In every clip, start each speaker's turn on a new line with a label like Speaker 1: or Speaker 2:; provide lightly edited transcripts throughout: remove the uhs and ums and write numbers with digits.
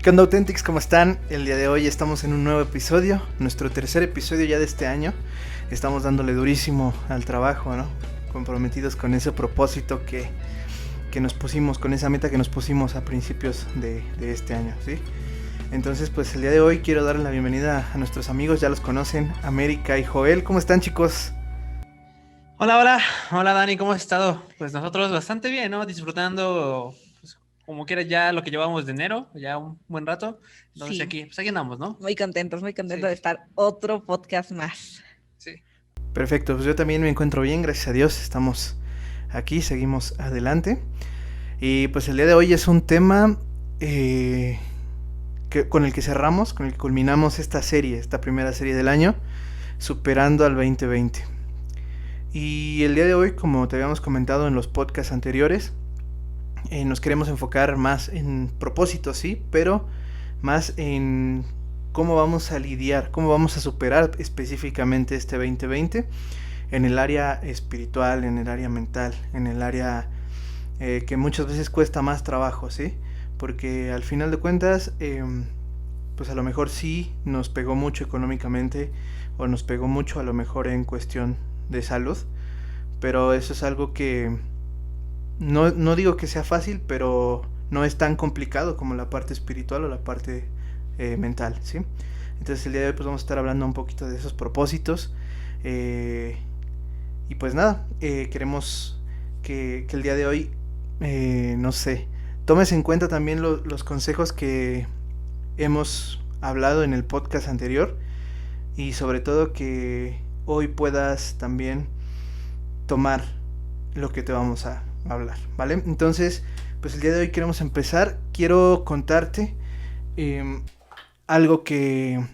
Speaker 1: ¿Qué onda, Authentics? ¿Cómo están? El día de hoy estamos en un nuevo episodio, nuestro tercer episodio ya de este año. Estamos dándole durísimo al trabajo, ¿no? Comprometidos con ese propósito que nos pusimos, con esa meta que nos pusimos a principios de este año, ¿sí? Entonces, pues el día de hoy quiero darle la bienvenida a nuestros amigos, ya los conocen, América y Joel. ¿Cómo están, chicos?
Speaker 2: Hola Dani, ¿cómo has estado? Pues nosotros bastante bien, ¿no? Disfrutando, pues, como quieras ya lo que llevamos de enero, ya un buen rato. Entonces
Speaker 3: Sí,
Speaker 2: aquí andamos, ¿no?
Speaker 3: muy contentos
Speaker 2: Sí,
Speaker 3: de estar otro podcast más.
Speaker 2: sí.
Speaker 1: Perfecto, pues yo también me encuentro bien, gracias a Dios. Estamos aquí, seguimos adelante. Y pues el día de hoy es un tema con el que cerramos, con el que culminamos esta serie, esta primera serie del año, superando al 2020. Y el día de hoy, como te habíamos comentado en los podcasts anteriores, nos queremos enfocar más en propósitos, sí, pero más en cómo vamos a lidiar, cómo vamos a superar específicamente este 2020 en el área espiritual, en el área mental, en el área que muchas veces cuesta más trabajo, ¿sí? Porque al final de cuentas, pues a lo mejor sí nos pegó mucho económicamente o nos pegó mucho a lo mejor en cuestión de salud, pero eso es algo que no digo que sea fácil, pero no es tan complicado como la parte espiritual o la parte mental, ¿sí? Entonces el día de hoy pues vamos a estar hablando un poquito de esos propósitos y pues nada, queremos que el día de hoy, no sé, tomes en cuenta también los consejos que hemos hablado en el podcast anterior y sobre todo que hoy puedas también tomar lo que te vamos a hablar, ¿vale? Entonces, pues el día de hoy queremos empezar. Quiero contarte eh, algo que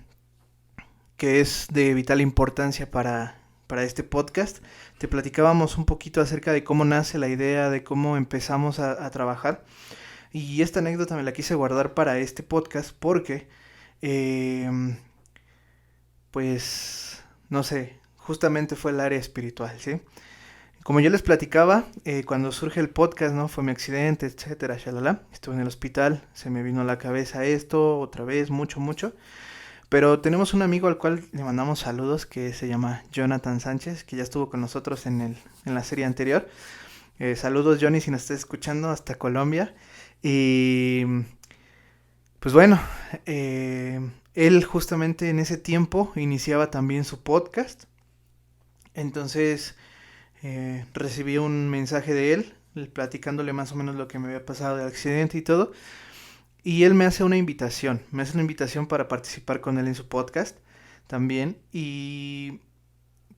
Speaker 1: es de vital importancia para este podcast. Te platicábamos un poquito acerca de cómo nace la idea, de cómo empezamos a trabajar. Y esta anécdota me la quise guardar para este podcast porque, eh, pues, no sé, justamente fue el área espiritual, ¿sí? Como yo les platicaba, cuando surge el podcast, ¿no? Fue mi accidente, etcétera, shalala. Estuve en el hospital, se me vino a la cabeza esto, otra vez, mucho. Pero tenemos un amigo al cual le mandamos saludos que se llama Jonathan Sánchez, que ya estuvo con nosotros en la serie anterior. Saludos, Johnny, si nos estás escuchando hasta Colombia. Y pues bueno, él justamente en ese tiempo iniciaba también su podcast. Entonces recibí un mensaje de él platicándole más o menos lo que me había pasado del accidente y todo. Y él me hace una invitación, para participar con él en su podcast también. Y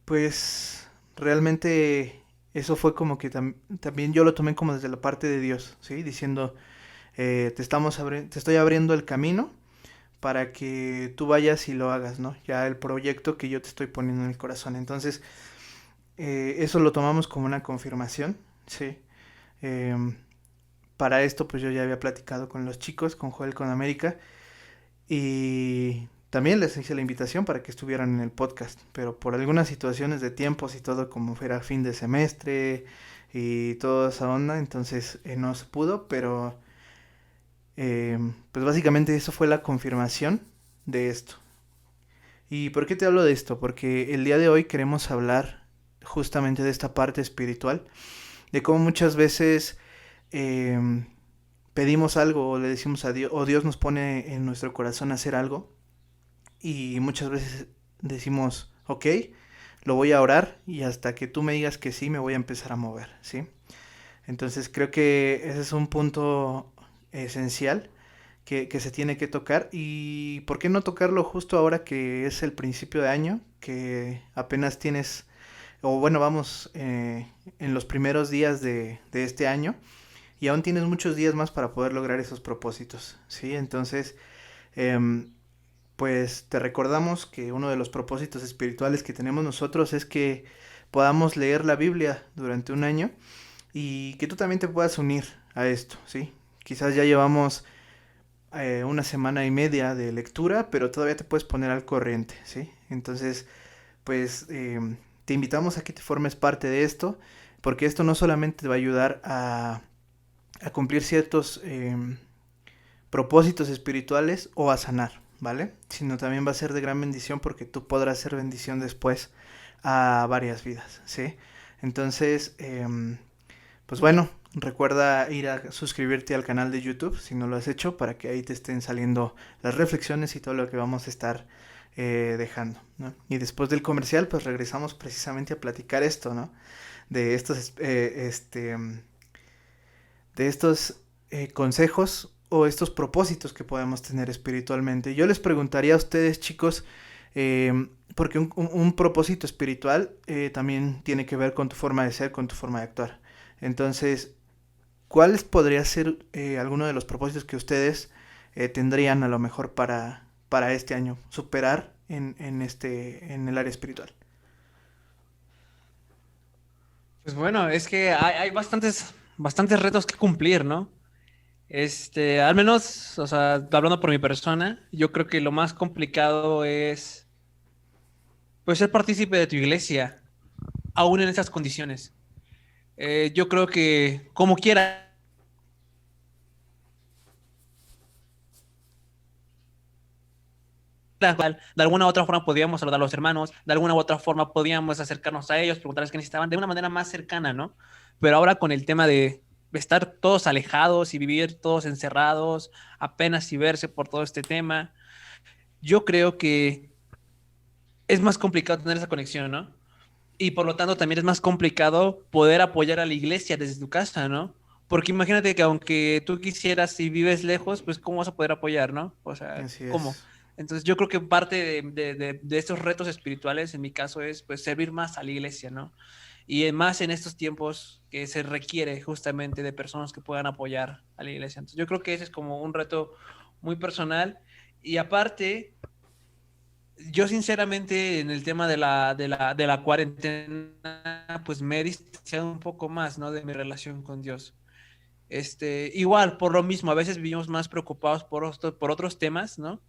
Speaker 1: pues realmente eso fue como que también yo lo tomé como desde la parte de Dios, ¿sí? Diciendo, te estoy abriendo el camino para que tú vayas y lo hagas, ¿no? Ya el proyecto que yo te estoy poniendo en el corazón. Entonces, eso lo tomamos como una confirmación, ¿sí? Em, para esto pues yo ya había platicado con los chicos, con Joel, con América, y también les hice la invitación para que estuvieran en el podcast, pero por algunas situaciones de tiempos y todo, como fuera fin de semestre y toda esa onda, entonces no se pudo, pero pues básicamente eso fue la confirmación de esto. ¿Y por qué te hablo de esto? Porque el día de hoy queremos hablar justamente de esta parte espiritual, de cómo muchas veces eh, pedimos algo o le decimos a Dios, o Dios nos pone en nuestro corazón hacer algo, y muchas veces decimos, ok, lo voy a orar y hasta que tú me digas que sí, me voy a empezar a mover, ¿sí? Entonces creo que ese es un punto esencial que se tiene que tocar. ¿Y por qué no tocarlo justo ahora que es el principio de año? Que apenas tienes, o bueno, vamos en los primeros días de este año y aún tienes muchos días más para poder lograr esos propósitos, ¿sí? Entonces, em, pues te recordamos que uno de los propósitos espirituales que tenemos nosotros es que podamos leer la Biblia durante un año y que tú también te puedas unir a esto, ¿sí? Quizás ya llevamos una semana y media de lectura, pero todavía te puedes poner al corriente, ¿sí? Entonces, pues te invitamos a que te formes parte de esto, porque esto no solamente te va a ayudar a cumplir ciertos propósitos espirituales o a sanar, ¿vale? Sino también va a ser de gran bendición porque tú podrás ser bendición después a varias vidas, ¿sí? Entonces, pues bueno, recuerda ir a suscribirte al canal de YouTube si no lo has hecho para que ahí te estén saliendo las reflexiones y todo lo que vamos a estar dejando, ¿no? Y después del comercial, pues regresamos precisamente a platicar esto, ¿no? De estos, de estos consejos o estos propósitos que podemos tener espiritualmente. Yo les preguntaría a ustedes, chicos, porque un propósito espiritual también tiene que ver con tu forma de ser, con tu forma de actuar. Entonces, ¿cuáles podría ser alguno de los propósitos que ustedes tendrían a lo mejor para este año superar en el área espiritual?
Speaker 2: Pues bueno, es que hay bastantes retos que cumplir, ¿no? Al menos, o sea, hablando por mi persona, yo creo que lo más complicado es, pues, ser partícipe de tu iglesia, aún en esas condiciones. Yo creo que, como quiera, de alguna u otra forma podíamos saludar a los hermanos, de alguna u otra forma podíamos acercarnos a ellos, preguntarles qué necesitaban de una manera más cercana, ¿no? Pero ahora con el tema de estar todos alejados y vivir todos encerrados, apenas si verse por todo este tema, yo creo que es más complicado tener esa conexión, ¿no? Y por lo tanto también es más complicado poder apoyar a la iglesia desde tu casa, ¿no? Porque imagínate que aunque tú quisieras y vives lejos, pues ¿cómo vas a poder apoyar, no? O sea,
Speaker 1: Así
Speaker 2: ¿cómo?
Speaker 1: es.
Speaker 2: Entonces yo creo que parte de estos retos espirituales en mi caso es pues servir más a la iglesia, ¿no? Y más en estos tiempos que se requiere justamente de personas que puedan apoyar a la iglesia. Entonces yo creo que ese es como un reto muy personal. Y aparte, yo sinceramente en el tema de la cuarentena, pues me he distanciado un poco más, ¿no? De mi relación con Dios. Igual, por lo mismo, a veces vivimos más preocupados por otros temas, ¿no?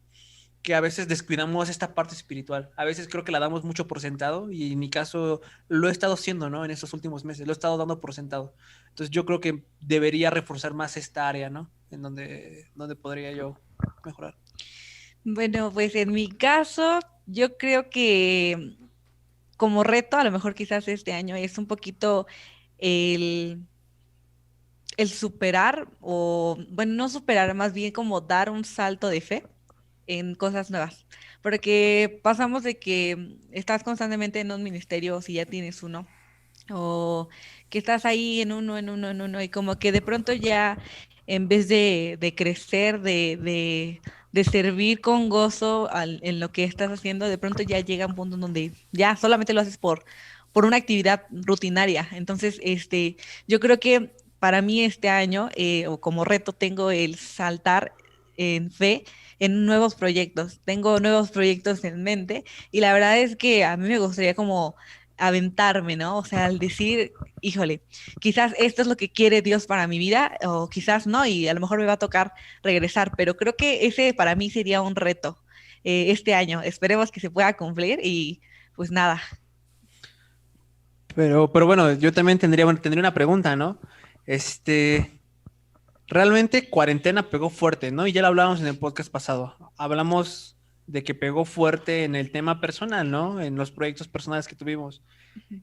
Speaker 2: Que a veces descuidamos esta parte espiritual. A veces creo que la damos mucho por sentado y en mi caso lo he estado haciendo, ¿no? En estos últimos meses, lo he estado dando por sentado. Entonces yo creo que debería reforzar más esta área, ¿no? En donde podría yo mejorar.
Speaker 3: Bueno, pues en mi caso, yo creo que como reto, a lo mejor quizás este año es un poquito el, el superar, o bueno, no superar, más bien como dar un salto de fe en cosas nuevas. Porque pasamos de que estás constantemente en un ministerio, si ya tienes uno, o que estás ahí en uno, y como que de pronto ya, en vez de crecer, de servir con gozo en lo que estás haciendo, de pronto ya llega un punto en donde ya solamente lo haces por una actividad rutinaria. Entonces, yo creo que para mí este año, o como reto, tengo el saltar en fe en nuevos proyectos. Tengo nuevos proyectos en mente y la verdad es que a mí me gustaría como aventarme, ¿no? O sea, al decir, híjole, quizás esto es lo que quiere Dios para mi vida o quizás no, y a lo mejor me va a tocar regresar, pero creo que ese para mí sería un reto este año. Esperemos que se pueda cumplir y pues nada.
Speaker 2: Pero bueno, yo también tendría una pregunta, ¿no? Realmente cuarentena pegó fuerte, ¿no? Y ya lo hablábamos en el podcast pasado. Hablamos de que pegó fuerte en el tema personal, ¿no? En los proyectos personales que tuvimos.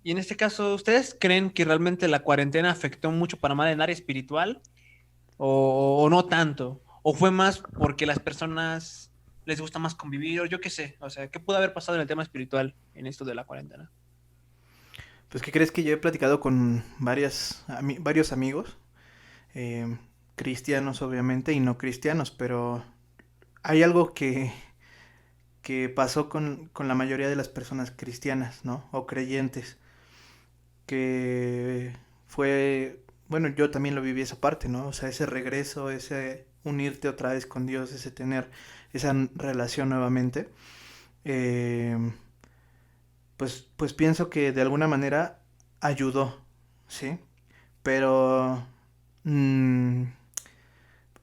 Speaker 2: Y en este caso, ¿ustedes creen que realmente la cuarentena afectó mucho para mal en el área espiritual? ¿O no tanto? ¿O fue más porque las personas les gusta más convivir? O yo qué sé. O sea, ¿qué pudo haber pasado en el tema espiritual en esto de la cuarentena?
Speaker 1: Pues, ¿qué crees? Que yo he platicado con varios amigos, cristianos obviamente y no cristianos, pero hay algo que pasó con la mayoría de las personas cristianas, ¿no? O creyentes, que fue, bueno, yo también lo viví esa parte, ¿no? O sea, ese regreso, ese unirte otra vez con Dios, ese tener esa relación nuevamente, eh, pues pienso que de alguna manera ayudó, ¿sí? Pero mm,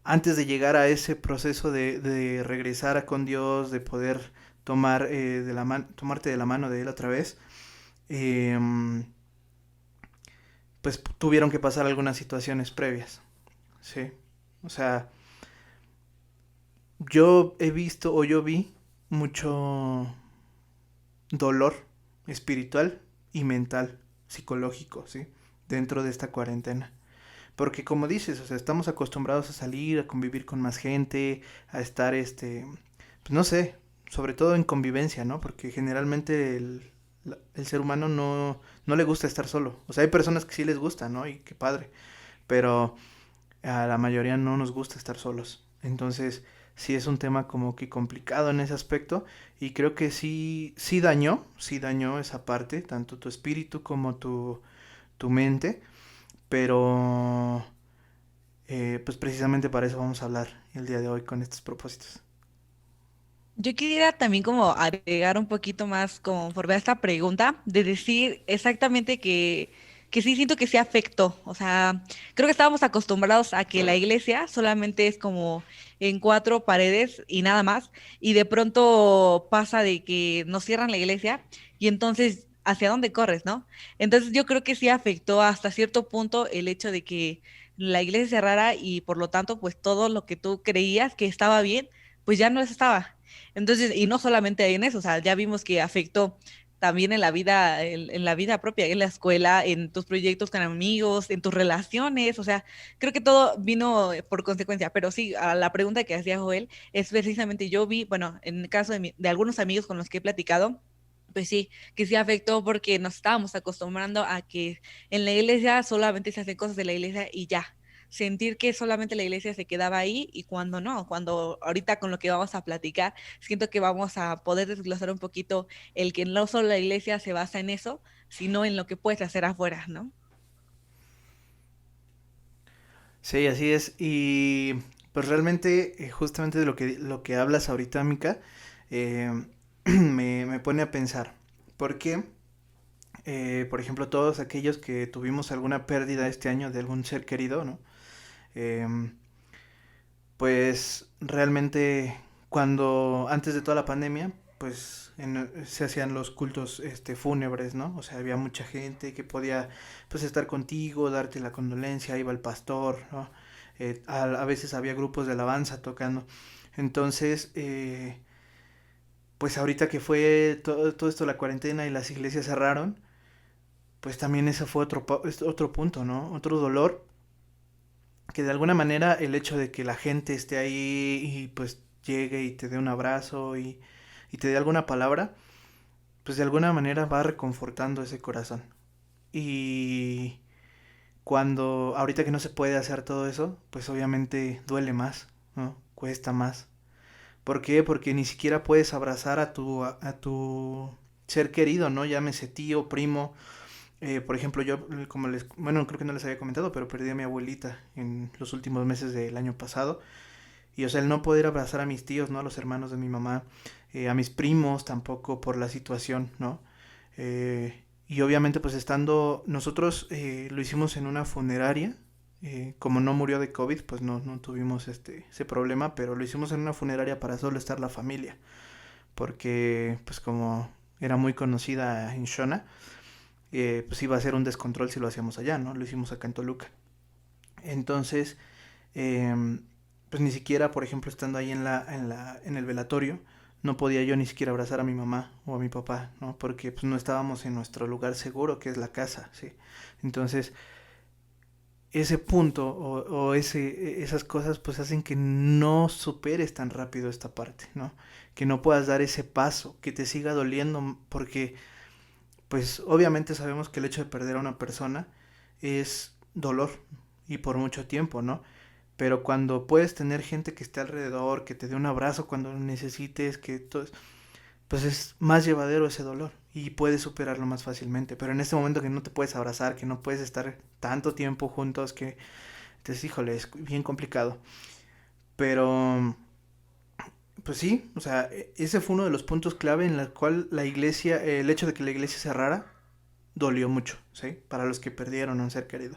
Speaker 1: antes de llegar a ese proceso de regresar con Dios, de poder tomarte de la mano de Él otra vez, em, pues tuvieron que pasar algunas situaciones previas, ¿sí? O sea, yo he visto o yo vi mucho dolor espiritual y mental, psicológico, ¿sí? Dentro de esta cuarentena. Porque como dices, o sea, estamos acostumbrados a salir, a convivir con más gente, a estar, pues no sé, sobre todo en convivencia, ¿no? Porque generalmente el ser humano no le gusta estar solo. O sea, hay personas que sí les gusta, ¿no? Y qué padre. Pero a la mayoría no nos gusta estar solos. Entonces, sí es un tema como que complicado en ese aspecto y creo que sí dañó esa parte, tanto tu espíritu como tu mente, pero pues precisamente para eso vamos a hablar el día de hoy con estos propósitos.
Speaker 3: Yo quisiera también como agregar un poquito más conforme a esta pregunta, de decir exactamente que sí siento que sí afectó. O sea, creo que estábamos acostumbrados a que la iglesia solamente es como en cuatro paredes y nada más, y de pronto pasa de que nos cierran la iglesia y entonces, ¿hacia dónde corres, no? Entonces yo creo que sí afectó hasta cierto punto el hecho de que la iglesia cerrara y por lo tanto, pues todo lo que tú creías que estaba bien, pues ya no estaba. Entonces, y no solamente en eso, o sea, ya vimos que afectó también en la vida, en la vida propia, en la escuela, en tus proyectos con amigos, en tus relaciones, o sea, creo que todo vino por consecuencia, pero sí, a la pregunta que hacía Joel, es precisamente yo vi, bueno, en el caso de algunos amigos con los que he platicado, pues sí, que sí afectó porque nos estábamos acostumbrando a que en la iglesia solamente se hacen cosas de la iglesia y ya, sentir que solamente la iglesia se quedaba ahí y cuando no, cuando ahorita con lo que vamos a platicar, siento que vamos a poder desglosar un poquito el que no solo la iglesia se basa en eso, sino en lo que puedes hacer afuera, ¿no?
Speaker 1: Sí, así es. Y pues realmente, justamente de lo que hablas ahorita, Mica, eh, me pone a pensar. ¿Por qué? Por ejemplo, todos aquellos que tuvimos alguna pérdida este año de algún ser querido, ¿no? Em, pues realmente antes de toda la pandemia, pues se hacían los cultos fúnebres, ¿no? O sea, había mucha gente que podía pues estar contigo, darte la condolencia, iba el pastor, ¿no? A veces había grupos de alabanza tocando. Entonces, pues ahorita que fue todo esto la cuarentena y las iglesias cerraron, pues también ese fue otro punto, ¿no? Otro dolor que de alguna manera el hecho de que la gente esté ahí y pues llegue y te dé un abrazo y te dé alguna palabra, pues de alguna manera va reconfortando ese corazón. Y ahorita que no se puede hacer todo eso, pues obviamente duele más, ¿no? Cuesta más. ¿Por qué? Porque ni siquiera puedes abrazar a tu ser querido, ¿no? Llámese tío, primo. Por ejemplo, yo, bueno, creo que no les había comentado, pero perdí a mi abuelita en los últimos meses del año pasado. Y o sea, el no poder abrazar a mis tíos, ¿no? A los hermanos de mi mamá, a mis primos tampoco por la situación, ¿no? Y obviamente pues nosotros lo hicimos en una funeraria, como no murió de COVID, pues no tuvimos ese problema, pero lo hicimos en una funeraria para solo estar la familia, porque pues como era muy conocida en Shona, pues iba a ser un descontrol si lo hacíamos allá, ¿no? Lo hicimos acá en Toluca. Entonces, eh, pues ni siquiera, por ejemplo, estando ahí en el velatorio, no podía yo ni siquiera abrazar a mi mamá o a mi papá, ¿no? Porque pues no estábamos en nuestro lugar seguro, que es la casa, ¿sí? Entonces, ese punto esas cosas pues hacen que no superes tan rápido esta parte, ¿no? Que no puedas dar ese paso, que te siga doliendo, porque pues obviamente sabemos que el hecho de perder a una persona es dolor y por mucho tiempo, ¿no? Pero cuando puedes tener gente que esté alrededor, que te dé un abrazo cuando lo necesites, pues es más llevadero ese dolor y puedes superarlo más fácilmente. Pero en este momento que no te puedes abrazar, que no puedes estar tanto tiempo juntos, que entonces, híjole, es bien complicado. Pero, pues sí, o sea, ese fue uno de los puntos clave en el cual el hecho de que la iglesia cerrara, dolió mucho, ¿sí? Para los que perdieron a un ser querido.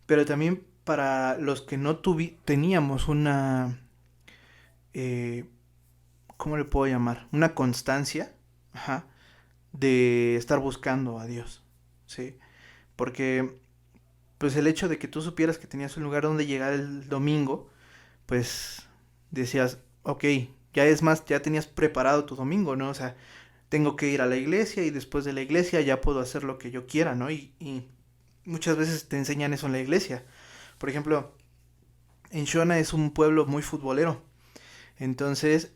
Speaker 1: Pero también para los que no teníamos eh, ¿cómo le puedo llamar? Una constancia, ajá, de estar buscando a Dios, ¿sí? Porque, pues el hecho de que tú supieras que tenías un lugar donde llegar el domingo, pues decías, ok, ya es más, ya tenías preparado tu domingo, ¿no? O sea, tengo que ir a la iglesia y después de la iglesia ya puedo hacer lo que yo quiera, ¿no? Y muchas veces te enseñan eso en la iglesia. Por ejemplo, en Shona es un pueblo muy futbolero. Entonces,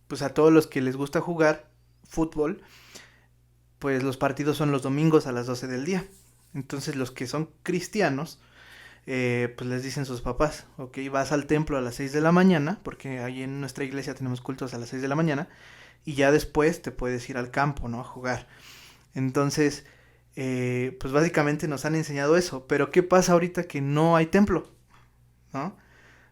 Speaker 1: pues a todos los que les gusta jugar fútbol, pues los partidos son los domingos a las 12 del día. Entonces los que son cristianos, pues les dicen sus papás, ok, vas al templo a las 6 de la mañana, porque ahí en nuestra iglesia tenemos cultos a las 6 de la mañana, y ya después te puedes ir al campo, ¿no? A jugar. Entonces, pues básicamente nos han enseñado eso, pero ¿qué pasa ahorita que no hay templo? ¿No?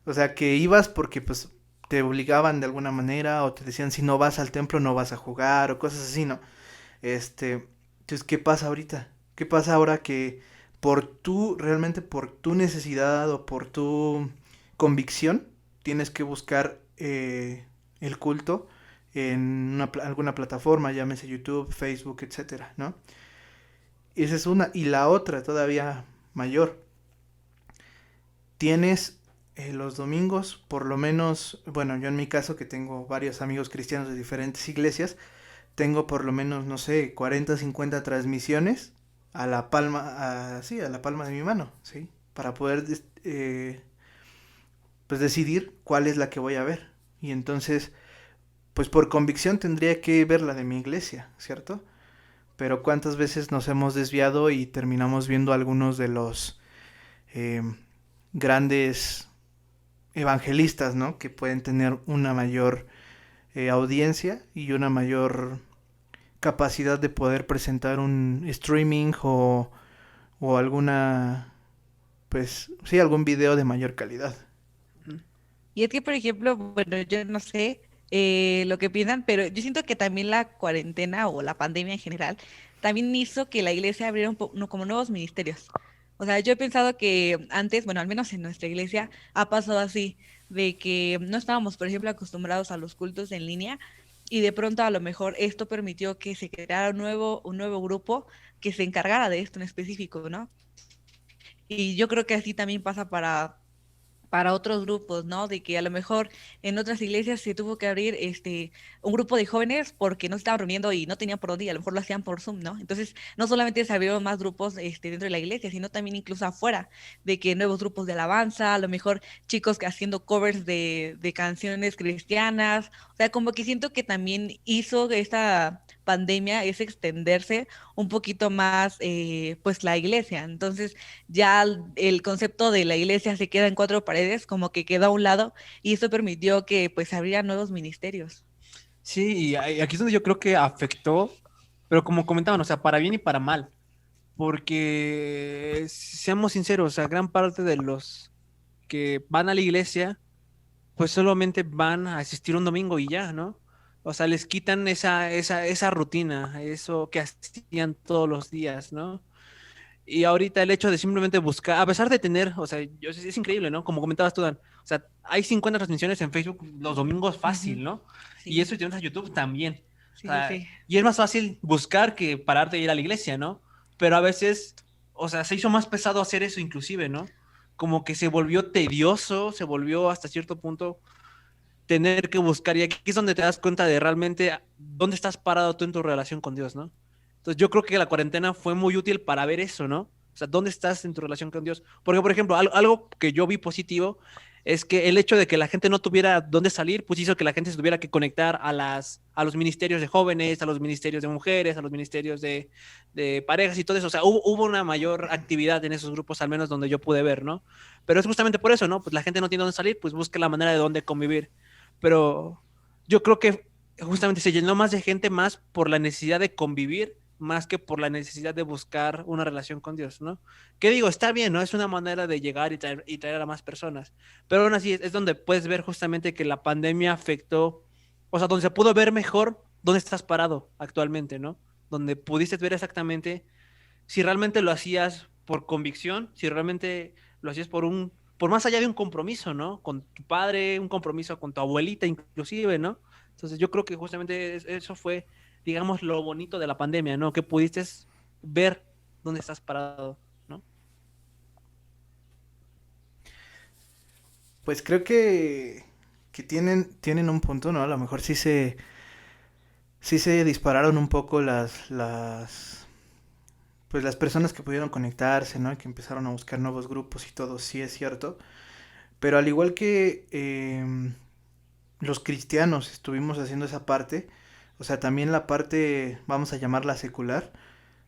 Speaker 1: O sea, que ibas porque pues te obligaban de alguna manera o te decían si no vas al templo no vas a jugar o cosas así, ¿no? Entonces, ¿qué pasa ahorita? ¿Qué pasa ahora que realmente por tu necesidad o por tu convicción, tienes que buscar el culto en alguna plataforma, llámese YouTube, Facebook, etcétera, ¿no? Esa es una. Y la otra, todavía mayor, tienes los domingos, por lo menos, bueno, yo en mi caso que tengo varios amigos cristianos de diferentes iglesias, tengo por lo menos, no sé, 40 50 transmisiones a la palma, sí, a la palma de mi mano, ¿sí? Para poder, pues decidir cuál es la que voy a ver. Y entonces, pues por convicción tendría que ver la de mi iglesia, ¿cierto? Pero cuántas veces nos hemos desviado y terminamos viendo algunos de los eh, grandes evangelistas, ¿no? Que pueden tener una mayor audiencia y una mayor capacidad de poder presentar un streaming o alguna, pues sí, algún video de mayor calidad.
Speaker 3: Y es que, por ejemplo, bueno, yo no sé lo que piensan, pero yo siento que también la cuarentena o la pandemia en general también hizo que la iglesia abriera como nuevos ministerios. O sea, yo he pensado que antes, bueno, al menos en nuestra iglesia ha pasado así, de que no estábamos, por ejemplo, acostumbrados a los cultos en línea y de pronto a lo mejor esto permitió que se creara un nuevo grupo que se encargara de esto en específico, ¿no? Y yo creo que así también pasa para otros grupos, ¿no? De que a lo mejor en otras iglesias se tuvo que abrir un grupo de jóvenes porque no se estaban reuniendo y no tenían por dónde, y a lo mejor lo hacían por Zoom, ¿no? Entonces, no solamente se abrieron más grupos dentro de la iglesia, sino también incluso afuera, de que nuevos grupos de alabanza, a lo mejor chicos que haciendo covers de canciones cristianas, o sea, como que siento que también hizo esta pandemia es extenderse un poquito más, pues, la iglesia. Entonces, ya el concepto de la iglesia se queda en cuatro paredes, como que queda a un lado, y eso permitió que pues abriera nuevos ministerios.
Speaker 2: Sí, y aquí es donde yo creo que afectó, pero como comentaban, o sea, para bien y para mal, porque seamos sinceros, o sea, gran parte de los que van a la iglesia, pues solamente van a asistir un domingo y ya, ¿no? O sea, les quitan esa rutina, eso que hacían todos los días, ¿no? Y ahorita el hecho de simplemente buscar, a pesar de tener, o sea, es increíble, ¿no? Como comentabas tú, Dan, o sea, hay 50 transmisiones en Facebook los domingos
Speaker 3: Ujú.
Speaker 2: fácil, ¿no? Y
Speaker 3: Sí,
Speaker 2: eso y tienes a YouTube también. O
Speaker 3: sí, sí,
Speaker 2: sea,
Speaker 3: sí.
Speaker 2: y es más fácil buscar que pararte de ir a la iglesia, ¿no? Pero a veces, o sea, se hizo más pesado hacer eso inclusive, ¿no? Como que se volvió tedioso, se volvió hasta cierto punto tener que buscar. Y aquí es donde te das cuenta de realmente dónde estás parado tú en tu relación con Dios, ¿no? Entonces yo creo que la cuarentena fue muy útil para ver eso, ¿no? O sea, ¿dónde estás en tu relación con Dios? Porque, por ejemplo, algo que yo vi positivo es que el hecho de que la gente no tuviera dónde salir, pues hizo que la gente se tuviera que conectar a los ministerios de jóvenes, a los ministerios de mujeres, a los ministerios de parejas y todo eso. O sea, hubo una mayor actividad en esos grupos, al menos donde yo pude ver, ¿no? Pero es justamente por eso, ¿no? Pues la gente no tiene dónde salir, pues busca la manera de dónde convivir. Pero yo creo que justamente se llenó más de gente más por la necesidad de convivir más que por la necesidad de buscar una relación con Dios, ¿no? Que digo, está bien, ¿no? Es una manera de llegar y traer a más personas, pero aún así es donde puedes ver justamente que la pandemia afectó, o sea, donde se pudo ver mejor dónde estás parado actualmente, ¿no? Donde pudiste ver exactamente si realmente lo hacías por convicción, si realmente lo hacías por más allá de un compromiso, ¿no? Con tu padre, un compromiso con tu abuelita inclusive, ¿no? Entonces yo creo que justamente eso fue, digamos, lo bonito de la pandemia, ¿no? Que pudiste ver dónde estás parado, ¿no?
Speaker 1: Pues creo que que tienen un punto, ¿no? A lo mejor sí se dispararon un poco pues las personas que pudieron conectarse, ¿no? Y que empezaron a buscar nuevos grupos y todo, sí es cierto. Pero al igual que los cristianos estuvimos haciendo esa parte, o sea, también la parte, vamos a llamarla secular,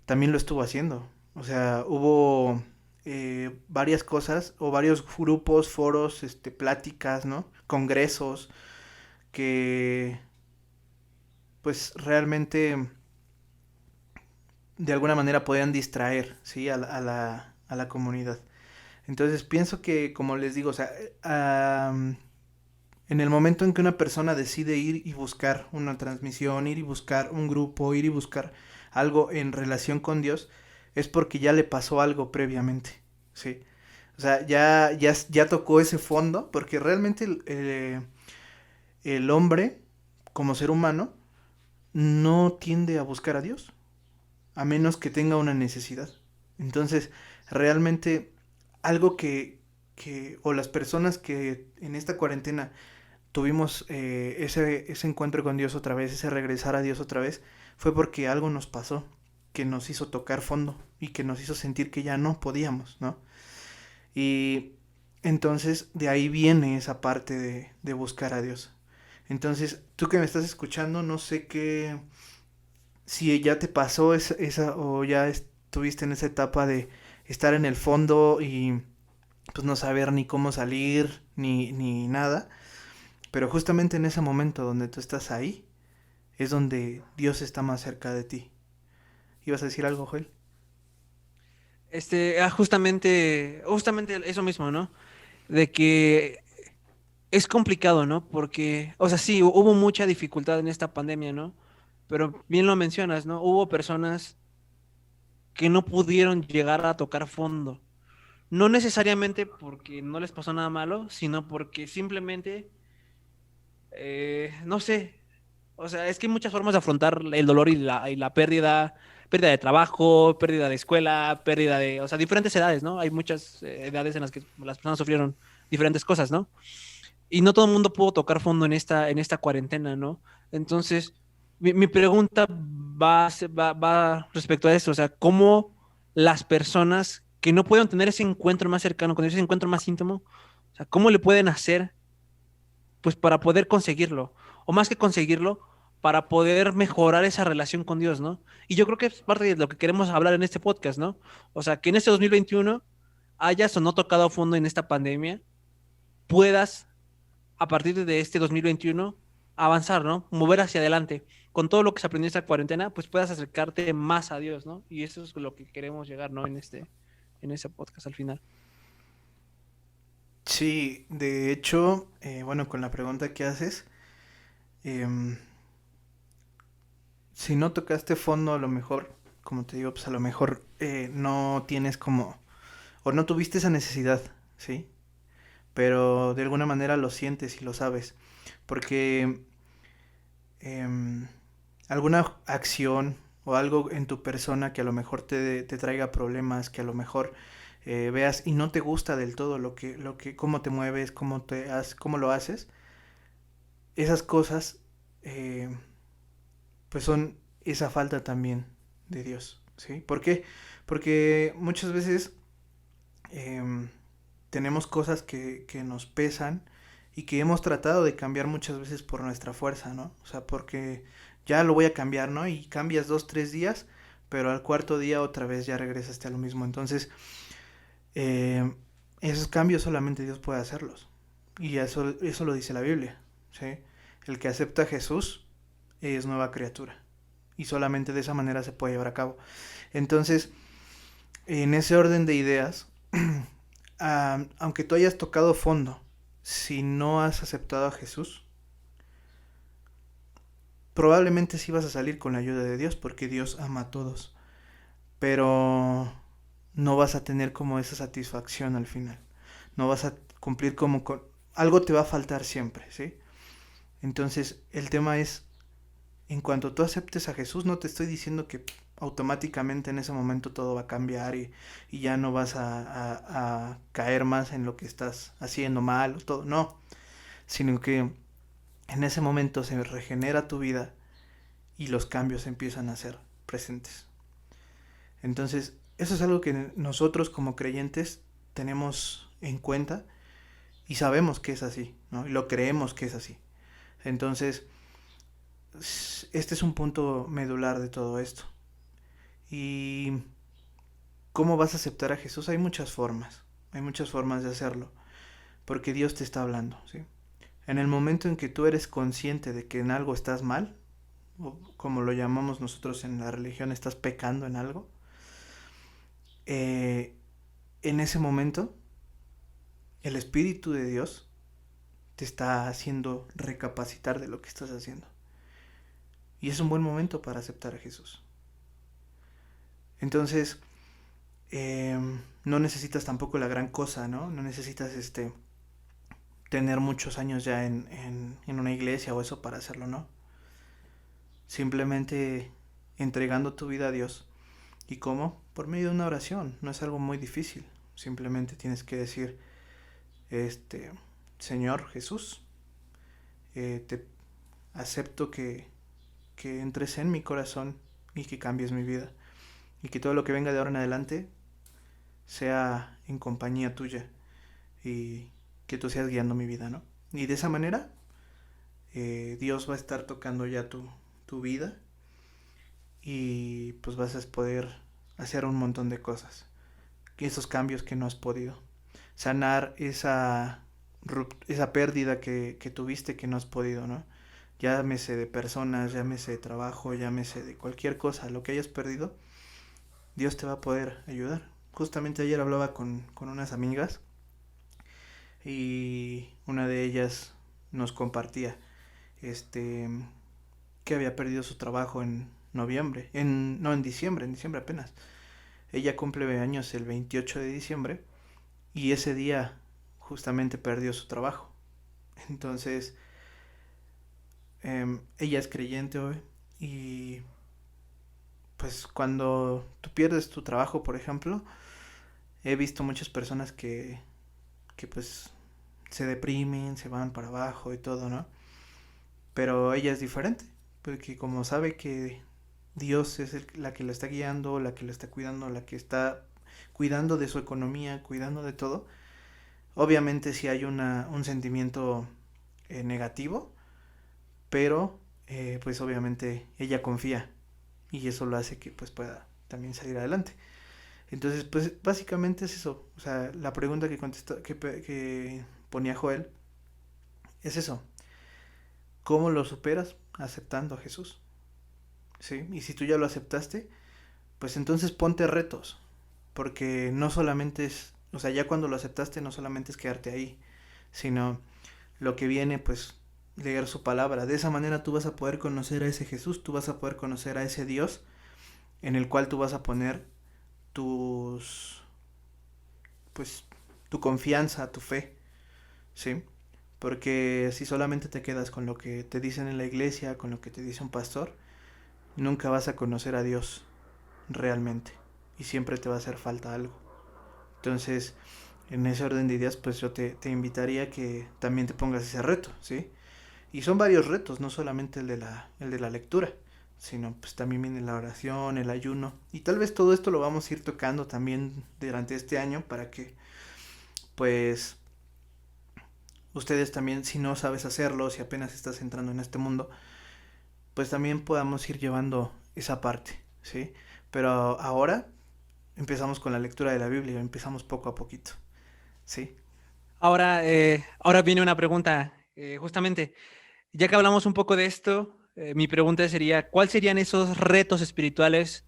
Speaker 1: también lo estuvo haciendo. O sea, hubo varias cosas o varios grupos, foros, pláticas, ¿no? Congresos que pues realmente de alguna manera podían distraer, ¿sí? A la comunidad. Entonces pienso que, como les digo, o sea, en el momento en que una persona decide ir y buscar una transmisión, ir y buscar un grupo, ir y buscar algo en relación con Dios, es porque ya le pasó algo previamente, ¿sí? O sea, ya tocó ese fondo, porque realmente el hombre, como ser humano, no tiende a buscar a Dios, a menos que tenga una necesidad. Entonces, realmente algo o las personas que en esta cuarentena tuvimos ese encuentro con Dios otra vez, ese regresar a Dios otra vez, fue porque algo nos pasó, que nos hizo tocar fondo y que nos hizo sentir que ya no podíamos, ¿no? Y entonces de ahí viene esa parte de buscar a Dios. Entonces, tú que me estás escuchando, no sé si ya te pasó o ya estuviste en esa etapa de estar en el fondo y pues no saber ni cómo salir, ni nada. Pero justamente en ese momento donde tú estás ahí, es donde Dios está más cerca de ti. ¿Ibas a decir algo, Joel?
Speaker 2: Justamente eso mismo, ¿no? De que es complicado, ¿no? Porque, o sea, sí, hubo mucha dificultad en esta pandemia, ¿no? Pero bien lo mencionas, ¿no? Hubo personas que no pudieron llegar a tocar fondo. No necesariamente porque no les pasó nada malo, sino porque simplemente, no sé, o sea, es que hay muchas formas de afrontar el dolor y la pérdida, pérdida de trabajo, pérdida de escuela, pérdida de, o sea, diferentes edades, ¿no? Hay muchas edades en las que las personas sufrieron diferentes cosas, ¿no? Y no todo el mundo pudo tocar fondo en esta cuarentena, ¿no? Entonces, mi pregunta va respecto a eso, o sea, ¿cómo las personas que no pueden tener ese encuentro más cercano, con ese encuentro más íntimo, o sea, cómo le pueden hacer, pues, para poder conseguirlo? O más que conseguirlo, para poder mejorar esa relación con Dios, ¿no? Y yo creo que es parte de lo que queremos hablar en este podcast, ¿no? O sea, que en este 2021 hayas o no tocado a fondo en esta pandemia, puedas a partir de este 2021 avanzar, ¿no? Mover hacia adelante. Con todo lo que se aprendió en esta cuarentena, pues puedas acercarte más a Dios, ¿no? Y eso es lo que queremos llegar, ¿no? En este podcast al final.
Speaker 1: Sí, de hecho, bueno, con la pregunta que haces, em, si no tocaste fondo, a lo mejor, como te digo, pues a lo mejor no tienes como, o no tuviste esa necesidad, ¿sí? Pero de alguna manera lo sientes y lo sabes, porque em, alguna acción o algo en tu persona que a lo mejor te traiga problemas, que a lo mejor veas y no te gusta del todo cómo te mueves, cómo lo haces, esas cosas, eh, pues son esa falta también de Dios, ¿sí? ¿Por qué? Porque muchas veces em, tenemos cosas que nos pesan y que hemos tratado de cambiar muchas veces por nuestra fuerza, ¿no? O sea, porque ya lo voy a cambiar, ¿no? Y cambias 2, 3 días, pero al cuarto día otra vez ya regresaste a lo mismo. Entonces, eh, esos cambios solamente Dios puede hacerlos. Y eso lo dice la Biblia, ¿sí? El que acepta a Jesús es nueva criatura. Y solamente de esa manera se puede llevar a cabo. Entonces, en ese orden de ideas, aunque tú hayas tocado fondo, si no has aceptado a Jesús, probablemente sí vas a salir con la ayuda de Dios, porque Dios ama a todos, pero no vas a tener como esa satisfacción al final, no vas a cumplir como con... Algo te va a faltar siempre, ¿sí? Entonces, el tema es, en cuanto tú aceptes a Jesús, no te estoy diciendo que automáticamente en ese momento todo va a cambiar y ya no vas a caer más en lo que estás haciendo mal o todo, no, sino que en ese momento se regenera tu vida y los cambios empiezan a ser presentes. Entonces, eso es algo que nosotros como creyentes tenemos en cuenta y sabemos que es así, ¿no? Y lo creemos que es así. Entonces, este es un punto medular de todo esto. ¿Y cómo vas a aceptar a Jesús? Hay muchas formas de hacerlo, porque Dios te está hablando, ¿sí? En el momento en que tú eres consciente de que en algo estás mal, o como lo llamamos nosotros en la religión, estás pecando en algo, en ese momento el Espíritu de Dios te está haciendo recapacitar de lo que estás haciendo. Y es un buen momento para aceptar a Jesús. Entonces, no necesitas tampoco la gran cosa, ¿no? No necesitas tener muchos años ya en una iglesia o eso para hacerlo, ¿no? Simplemente entregando tu vida a Dios. ¿Y cómo? Por medio de una oración. No es algo muy difícil. Simplemente tienes que decir, Señor Jesús, te acepto que entres en mi corazón y que cambies mi vida. Y que todo lo que venga de ahora en adelante sea en compañía tuya. Y que tú seas guiando mi vida, ¿no? Y de esa manera, Dios va a estar tocando ya tu vida. Y pues vas a poder hacer un montón de cosas. Esos cambios que no has podido. Sanar esa pérdida que tuviste que no has podido, ¿no? Llámese de personas, llámese de trabajo, llámese de cualquier cosa, lo que hayas perdido, Dios te va a poder ayudar. Justamente ayer hablaba con unas amigas y una de ellas nos compartía que había perdido su trabajo en noviembre, en diciembre apenas. Ella cumple años el 28 de diciembre y ese día justamente perdió su trabajo. Entonces, ella es creyente hoy y pues cuando tú pierdes tu trabajo, por ejemplo, he visto muchas personas que pues se deprimen, se van para abajo y todo, ¿no? Pero ella es diferente, porque como sabe que Dios es la que la está guiando, la que la está cuidando, la que está cuidando de su economía, cuidando de todo, obviamente sí hay un sentimiento negativo, pero pues obviamente ella confía y eso lo hace que pues pueda también salir adelante. Entonces pues básicamente es eso, o sea, la pregunta que ponía Joel es eso, ¿cómo lo superas? Aceptando a Jesús, ¿sí? Y si tú ya lo aceptaste, pues entonces ponte retos, porque no solamente es, o sea, ya cuando lo aceptaste no solamente es quedarte ahí, sino lo que viene, pues leer su palabra. De esa manera tú vas a poder conocer a ese Jesús, tú vas a poder conocer a ese Dios en el cual tú vas a poner pues, tu confianza, tu fe, ¿sí? Porque si solamente te quedas con lo que te dicen en la iglesia, con lo que te dice un pastor, nunca vas a conocer a Dios realmente y siempre te va a hacer falta algo. Entonces, en ese orden de ideas, pues yo te invitaría a que también te pongas ese reto, ¿sí? Y son varios retos, no solamente el de la lectura, sino pues también viene la oración, el ayuno. Y tal vez todo esto lo vamos a ir tocando también durante este año para que pues ustedes también, si no sabes hacerlo, si apenas estás entrando en este mundo, pues también podamos ir llevando esa parte, ¿sí? Pero ahora empezamos con la lectura de la Biblia, empezamos poco a poquito, ¿sí?
Speaker 2: Ahora viene una pregunta, justamente, ya que hablamos un poco de esto, mi pregunta sería, ¿cuáles serían esos retos espirituales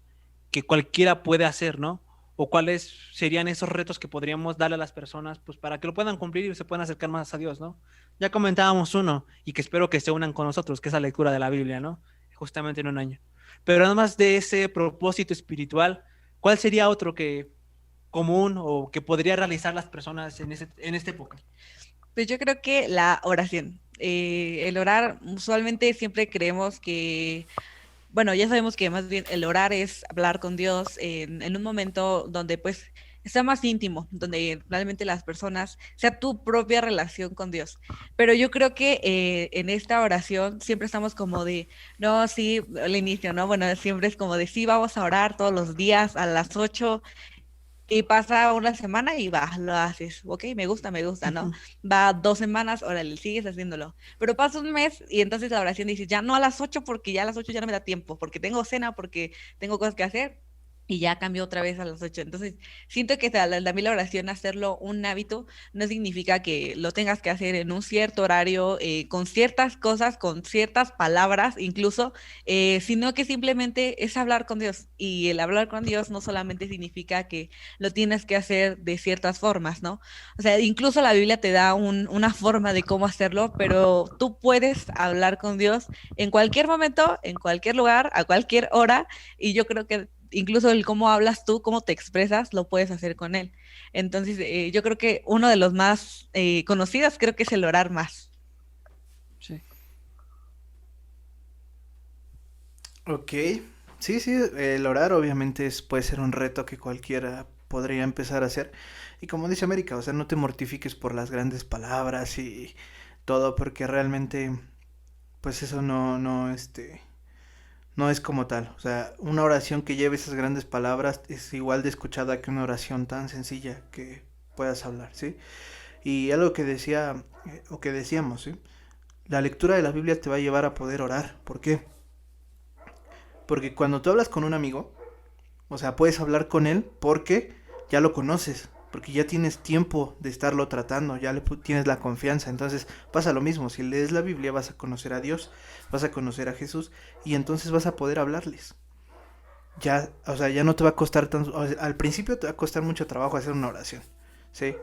Speaker 2: que cualquiera puede hacer, ¿no? O cuáles serían esos retos que podríamos darle a las personas, pues para que lo puedan cumplir y se puedan acercar más a Dios, ¿no? Ya comentábamos uno y que espero que se unan con nosotros, que es la lectura de la Biblia, ¿no? Justamente en un año. Pero además de ese propósito espiritual, ¿cuál sería otro que común o que podría realizar las personas en esta época?
Speaker 3: Pues yo creo que la oración. El orar, usualmente siempre creemos que, bueno, ya sabemos que más bien el orar es hablar con Dios en un momento donde pues sea más íntimo, donde realmente las personas, sea tu propia relación con Dios. Pero yo creo que en esta oración siempre estamos como de, no, sí, al inicio, ¿no? Bueno, siempre es como de, sí, vamos a orar todos los días a las 8 y pasa una semana y va, lo haces. Ok, me gusta, ¿no? Va 2 semanas, órale, sigues haciéndolo. Pero pasa un mes y entonces la oración dice, ya no a las 8 porque ya a las 8 ya no me da tiempo, porque tengo cena, porque tengo cosas que hacer. Y ya cambió otra vez a las 8. Entonces, siento que también la oración, hacerlo un hábito, no significa que lo tengas que hacer en un cierto horario, con ciertas cosas, con ciertas palabras, incluso, sino que simplemente es hablar con Dios. Y el hablar con Dios no solamente significa que lo tienes que hacer de ciertas formas, ¿no? O sea, incluso la Biblia te da una forma de cómo hacerlo, pero tú puedes hablar con Dios en cualquier momento, en cualquier lugar, a cualquier hora, y yo creo que incluso el cómo hablas tú, cómo te expresas, lo puedes hacer con él. Entonces, yo creo que uno de los más conocidos creo que es el orar más.
Speaker 2: Sí.
Speaker 1: Ok, sí, sí, el orar obviamente puede ser un reto que cualquiera podría empezar a hacer. Y como dice América, o sea, no te mortifiques por las grandes palabras y todo, porque realmente, pues eso no es como tal. O sea, una oración que lleve esas grandes palabras es igual de escuchada que una oración tan sencilla que puedas hablar, ¿sí? Y algo que decía, o que decíamos, ¿sí? La lectura de la Biblia te va a llevar a poder orar. ¿Por qué? Porque cuando tú hablas con un amigo, o sea, puedes hablar con él porque ya lo conoces, porque ya tienes tiempo de estarlo tratando, ya tienes la confianza. Entonces pasa lo mismo, si lees la Biblia vas a conocer a Dios, vas a conocer a Jesús y entonces vas a poder hablarles. Ya, o sea, ya no te va a costar tanto, o sea, al principio te va a costar mucho trabajo hacer una oración, ¿sí?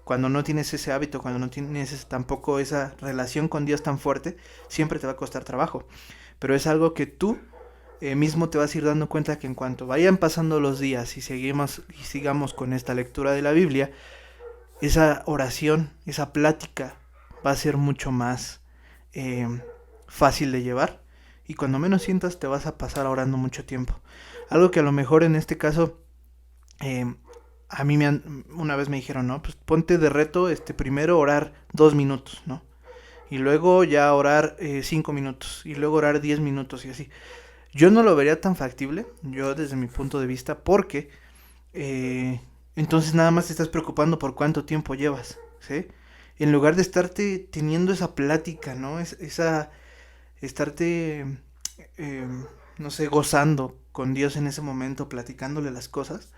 Speaker 1: Cuando no tienes ese hábito, cuando no tienes tampoco esa relación con Dios tan fuerte, siempre te va a costar trabajo. Pero es algo que tú mismo te vas a ir dando cuenta que en cuanto vayan pasando los días y sigamos con esta lectura de la Biblia, esa oración, esa plática va a ser mucho más eh, fácil de llevar y cuando menos sientas te vas a pasar orando mucho tiempo. Algo que a lo mejor en este caso eh, a mí una vez me dijeron, no, pues ponte de reto primero orar 2 minutos, ¿no? Y luego ya orar 5 minutos y luego orar 10 minutos y así. Yo no lo vería tan factible, yo desde mi punto de vista, porque eh, entonces nada más te estás preocupando por cuánto tiempo llevas, ¿sí? En lugar de estarte teniendo esa plática, ¿no? Estarte, eh, no sé, gozando con Dios en ese momento, platicándole las cosas,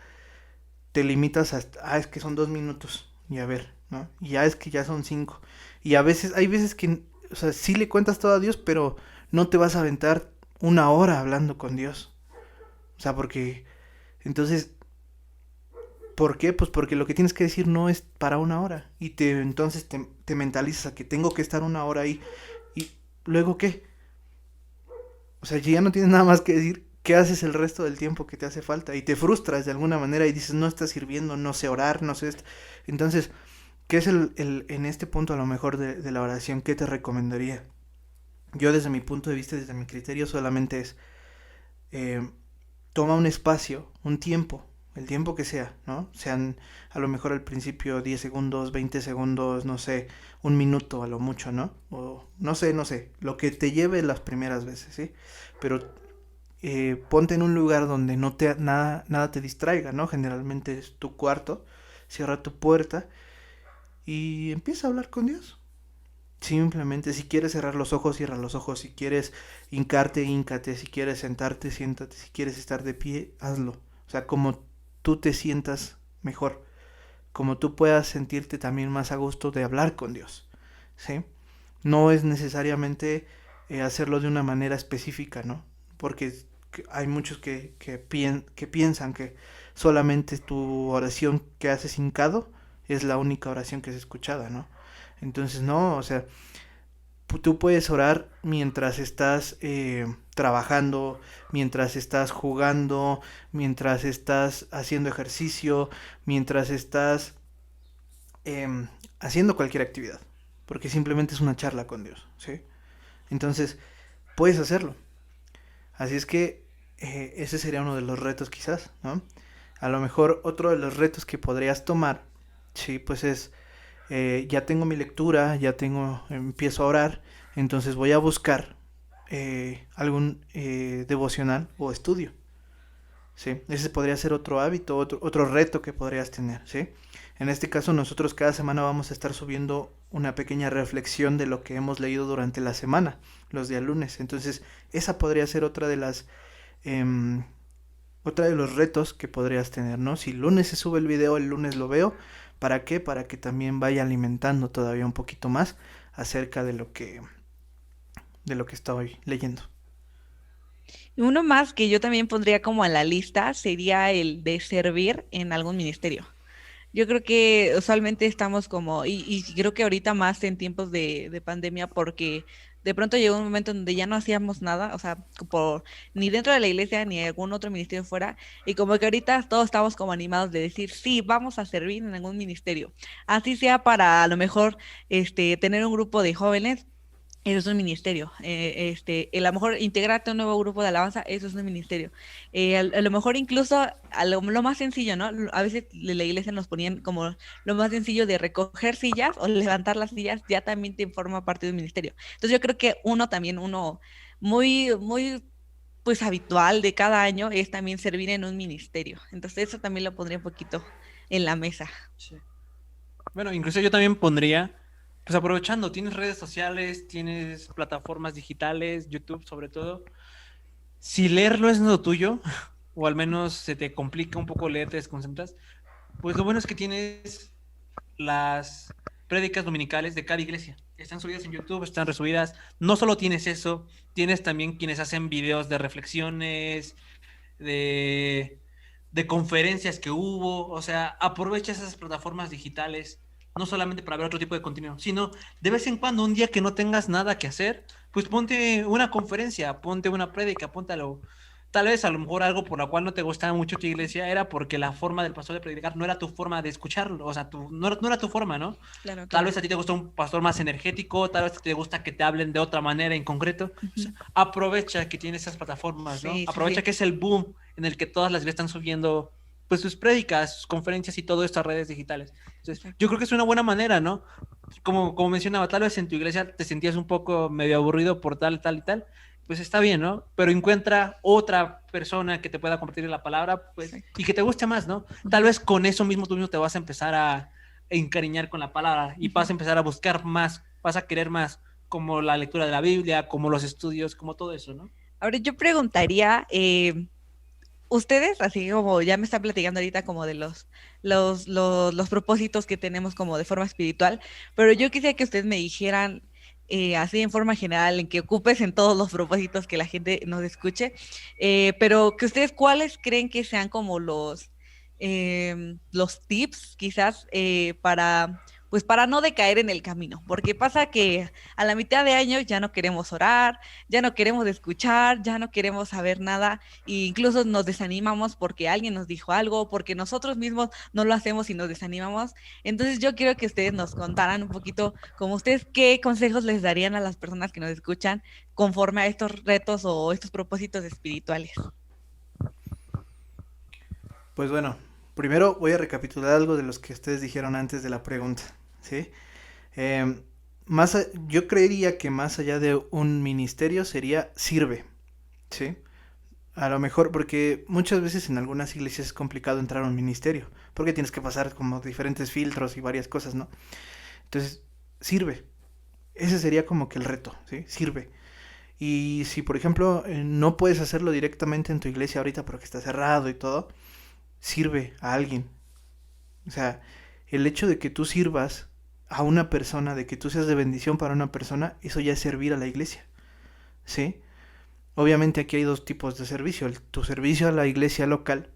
Speaker 1: te limitas a, es que son 2 minutos, y a ver, ¿no? Y ya es que ya son 5. Y a veces, hay veces que, o sea, sí le cuentas todo a Dios, pero no te vas a aventar 1 hora hablando con Dios. O sea, porque, entonces, ¿por qué? Pues porque lo que tienes que decir no es para 1 hora. Y entonces te mentalizas a que tengo que estar 1 hora ahí. ¿Y luego qué? O sea, ya no tienes nada más que decir. ¿Qué haces el resto del tiempo que te hace falta? Y te frustras de alguna manera y dices, no está sirviendo, no sé orar, no sé esto. Entonces, ¿qué es en este punto a lo mejor de la oración? ¿Qué te recomendaría? Yo desde mi punto de vista, desde mi criterio, solamente es eh, toma un espacio, un tiempo, el tiempo que sea, ¿no? Sean a lo mejor al principio 10 segundos, 20 segundos, no sé, 1 minuto a lo mucho, ¿no? O no sé, lo que te lleve las primeras veces, ¿sí? Pero ponte en un lugar donde nada te distraiga, ¿no? Generalmente es tu cuarto, cierra tu puerta y empieza a hablar con Dios. Simplemente, si quieres cerrar los ojos, cierra los ojos. Si quieres hincarte, híncate. Si quieres sentarte, siéntate. Si quieres estar de pie, hazlo. O sea, como tú te sientas mejor. Como tú puedas sentirte también más a gusto de hablar con Dios. ¿Sí? No es necesariamente hacerlo de una manera específica, ¿no? Porque hay muchos que piensan que solamente tu oración que haces hincado es la única oración que es escuchada, ¿no? Entonces, no, o sea, tú puedes orar mientras estás trabajando, mientras estás jugando, mientras estás haciendo ejercicio, mientras estás eh, haciendo cualquier actividad, porque simplemente es una charla con Dios, ¿sí? Entonces, puedes hacerlo. Así es que ese sería uno de los retos quizás, ¿no? A lo mejor otro de los retos que podrías tomar, sí, pues es, ya tengo mi lectura, empiezo a orar, entonces voy a buscar algún devocional o estudio, ¿sí? Ese podría ser otro hábito, otro reto que podrías tener, ¿sí? En este caso nosotros cada semana vamos a estar subiendo una pequeña reflexión de lo que hemos leído durante la semana, los días lunes. Entonces esa podría ser em, otra de los retos que podrías tener, ¿no? Si el lunes se sube el video, el lunes lo veo. ¿Para qué? Para que también vaya alimentando todavía un poquito más acerca de lo que estoy leyendo.
Speaker 3: Y uno más que yo también pondría como en la lista sería el de servir en algún ministerio. Yo creo que usualmente estamos como, y creo que ahorita más en tiempos de pandemia, porque de pronto llegó un momento donde ya no hacíamos nada, o sea, ni dentro de la iglesia ni algún otro ministerio fuera, y como que ahorita todos estamos como animados de decir, sí, vamos a servir en algún ministerio, así sea para a lo mejor tener un grupo de jóvenes. Eso es un ministerio. A lo mejor integrarte a un nuevo grupo de alabanza, eso es un ministerio. A lo mejor incluso lo más sencillo, ¿no? A veces la iglesia nos ponían como lo más sencillo de recoger sillas o levantar las sillas, ya también te forma parte de un ministerio. Entonces yo creo que uno muy, muy, pues habitual de cada año es también servir en un ministerio. Entonces eso también lo pondría un poquito en la mesa.
Speaker 2: Sí. Bueno, incluso yo también pondría, pues aprovechando, tienes redes sociales, tienes plataformas digitales, YouTube sobre todo. Si leer no es lo tuyo, o al menos se te complica un poco leer, te desconcentras, pues lo bueno es que tienes las prédicas dominicales de cada iglesia. Están subidas en YouTube, están resubidas. No solo tienes eso, tienes también quienes hacen videos de reflexiones, de, de conferencias que hubo. O sea, aprovecha esas plataformas digitales, no solamente para ver otro tipo de contenido, sino de vez en cuando, un día que no tengas nada que hacer, pues ponte una conferencia, ponte una prédica, póntalo. Tal vez a lo mejor algo por la cual no te gustaba mucho tu iglesia era porque la forma del pastor de predicar no era tu forma de escucharlo, o sea, no era tu forma, ¿no?
Speaker 3: Claro,
Speaker 2: Tal
Speaker 3: claro.
Speaker 2: vez a ti te gusta un pastor más energético, tal vez te gusta que te hablen de otra manera en concreto. O sea,
Speaker 3: Ujú.
Speaker 2: aprovecha que tiene esas plataformas, ¿no?
Speaker 3: Sí, sí,
Speaker 2: Aprovecha
Speaker 3: sí.
Speaker 2: que es el boom en el que todas las iglesias están subiendo pues sus prédicas, sus conferencias y todo esto a redes digitales. Entonces, yo
Speaker 3: Exacto.
Speaker 2: creo que es una buena manera, ¿no? Como mencionaba, tal vez en tu iglesia te sentías un poco medio aburrido por tal y tal, pues está bien, ¿no? Pero encuentra otra persona que te pueda compartir la palabra, pues,
Speaker 3: Exacto.
Speaker 2: y que te guste más, ¿no? Tal
Speaker 3: Ujú,
Speaker 2: vez con eso mismo tú mismo te vas a empezar a encariñar con la palabra y
Speaker 3: ujú.
Speaker 2: vas a empezar a buscar más, vas a querer más, como la lectura de la Biblia, como los estudios, como todo eso, ¿no?
Speaker 3: Ahora yo preguntaría, ustedes, así como ya me están platicando ahorita como de los propósitos que tenemos como de forma espiritual, pero yo quisiera que ustedes me dijeran así en forma general, en que ocupes en todos los propósitos que la gente nos escuche, pero que ustedes cuáles creen que sean como los tips quizás pues para no decaer en el camino, porque pasa que a la mitad de año ya no queremos orar, ya no queremos escuchar, ya no queremos saber nada e incluso nos desanimamos porque alguien nos dijo algo, porque nosotros mismos no lo hacemos y nos desanimamos. Entonces yo quiero que ustedes nos contaran un poquito, como ustedes, qué consejos les darían a las personas que nos escuchan conforme a estos retos o estos propósitos espirituales.
Speaker 1: Pues bueno, primero voy a recapitular algo de los que ustedes dijeron antes de la pregunta, ¿sí? Em, yo creería que más allá de un ministerio sería sirve, ¿sí? A lo mejor, porque muchas veces en algunas iglesias es complicado entrar a un ministerio, porque tienes que pasar como diferentes filtros y varias cosas, ¿no? Entonces, sirve. Ese sería como que el reto, ¿sí? Sirve. Y si, por ejemplo, no puedes hacerlo directamente en tu iglesia ahorita porque está cerrado y todo, sirve a alguien. O sea, el hecho de que tú sirvas a una persona, de que tú seas de bendición para una persona, eso ya es servir a la iglesia, ¿sí? Obviamente aquí hay dos tipos de servicio, tu servicio a la iglesia local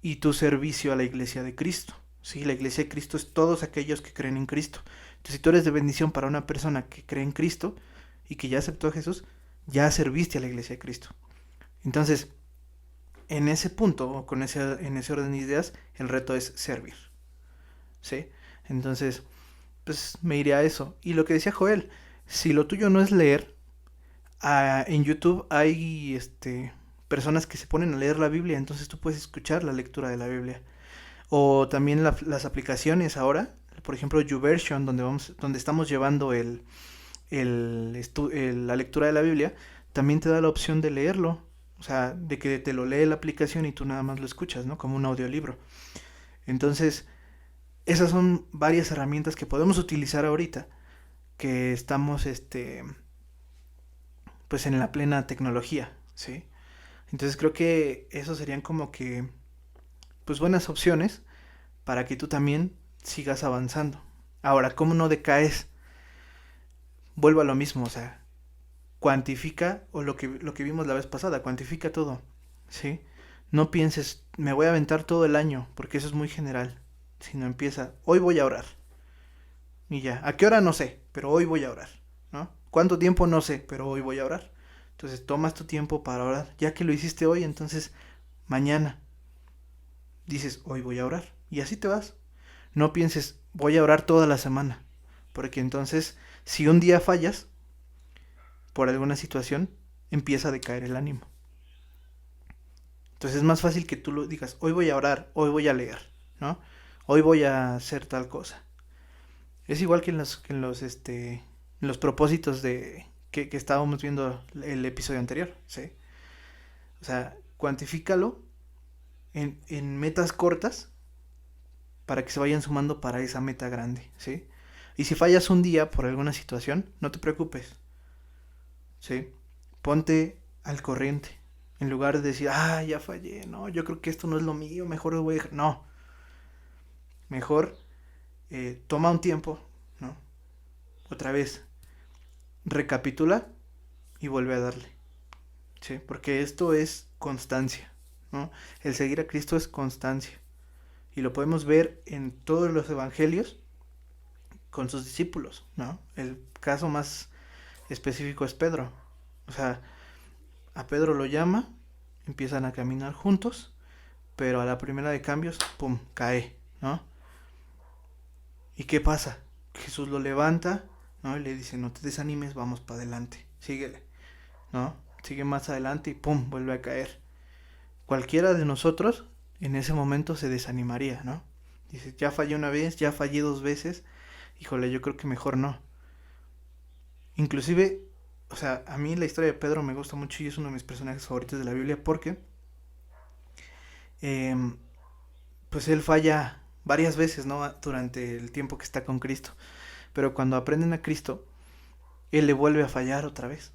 Speaker 1: y tu servicio a la iglesia de Cristo. Sí, la iglesia de Cristo es todos aquellos que creen en Cristo. Entonces, si tú eres de bendición para una persona que cree en Cristo y que ya aceptó a Jesús, ya serviste a la iglesia de Cristo. Entonces, en ese punto, o en ese orden de ideas, el reto es servir. ¿Sí? Entonces, pues me iré a eso. Y lo que decía Joel, si lo tuyo no es leer, en YouTube hay personas que se ponen a leer la Biblia, entonces tú puedes escuchar la lectura de la Biblia. O también las aplicaciones ahora, por ejemplo, YouVersion, donde estamos llevando la lectura de la Biblia, también te da la opción de leerlo. O sea, de que te lo lee la aplicación y tú nada más lo escuchas, ¿no? Como un audiolibro. Entonces, esas son varias herramientas que podemos utilizar ahorita, que estamos, pues en la plena tecnología, ¿sí? Entonces creo que esos serían como que, pues buenas opciones para que tú también sigas avanzando. Ahora, ¿cómo no decaes? Vuelvo a lo mismo, o sea, cuantifica, o lo que vimos la vez pasada, cuantifica todo, ¿sí? No pienses, me voy a aventar todo el año, porque eso es muy general. Sino empieza, hoy voy a orar. Y ya, ¿a qué hora? No sé, pero hoy voy a orar, ¿no? ¿Cuánto tiempo? No sé, pero hoy voy a orar. Entonces tomas tu tiempo para orar. Ya que lo hiciste hoy, entonces mañana dices, hoy voy a orar. Y así te vas. No pienses, voy a orar toda la semana. Porque entonces, si un día fallas por alguna situación, empieza a decaer el ánimo. Entonces es más fácil que tú lo digas, hoy voy a orar, hoy voy a leer, ¿no? Hoy voy a hacer tal cosa. Es igual que en los propósitos que estábamos viendo el episodio anterior, ¿sí? O sea, cuantifícalo en metas cortas para que se vayan sumando para esa meta grande, ¿sí? Y si fallas un día por alguna situación, no te preocupes, ¿sí? Ponte al corriente. En lugar de decir, ya fallé, no, yo creo que esto no es lo mío, mejor lo voy a dejar. No, mejor toma un tiempo, ¿no? Otra vez, recapitula y vuelve a darle, ¿sí? Porque esto es constancia, ¿no? El seguir a Cristo es constancia. Y lo podemos ver en todos los evangelios con sus discípulos, ¿no? El caso más específico es Pedro. O sea, a Pedro lo llama, empiezan a caminar juntos, pero a la primera de cambios, ¡pum!, cae, ¿no? ¿Y qué pasa? Jesús lo levanta, ¿no? Y le dice, no te desanimes, vamos para adelante, síguele, ¿no? Sigue más adelante y ¡pum!, vuelve a caer. Cualquiera de nosotros en ese momento se desanimaría, ¿no? Dice, ya fallé una vez, ya fallé 2 veces, híjole, yo creo que mejor no. Inclusive, o sea, a mí la historia de Pedro me gusta mucho y es uno de mis personajes favoritos de la Biblia porque, eh, pues él falla varias veces, ¿no? Durante el tiempo que está con Cristo. Pero cuando aprenden a Cristo, él le vuelve a fallar otra vez,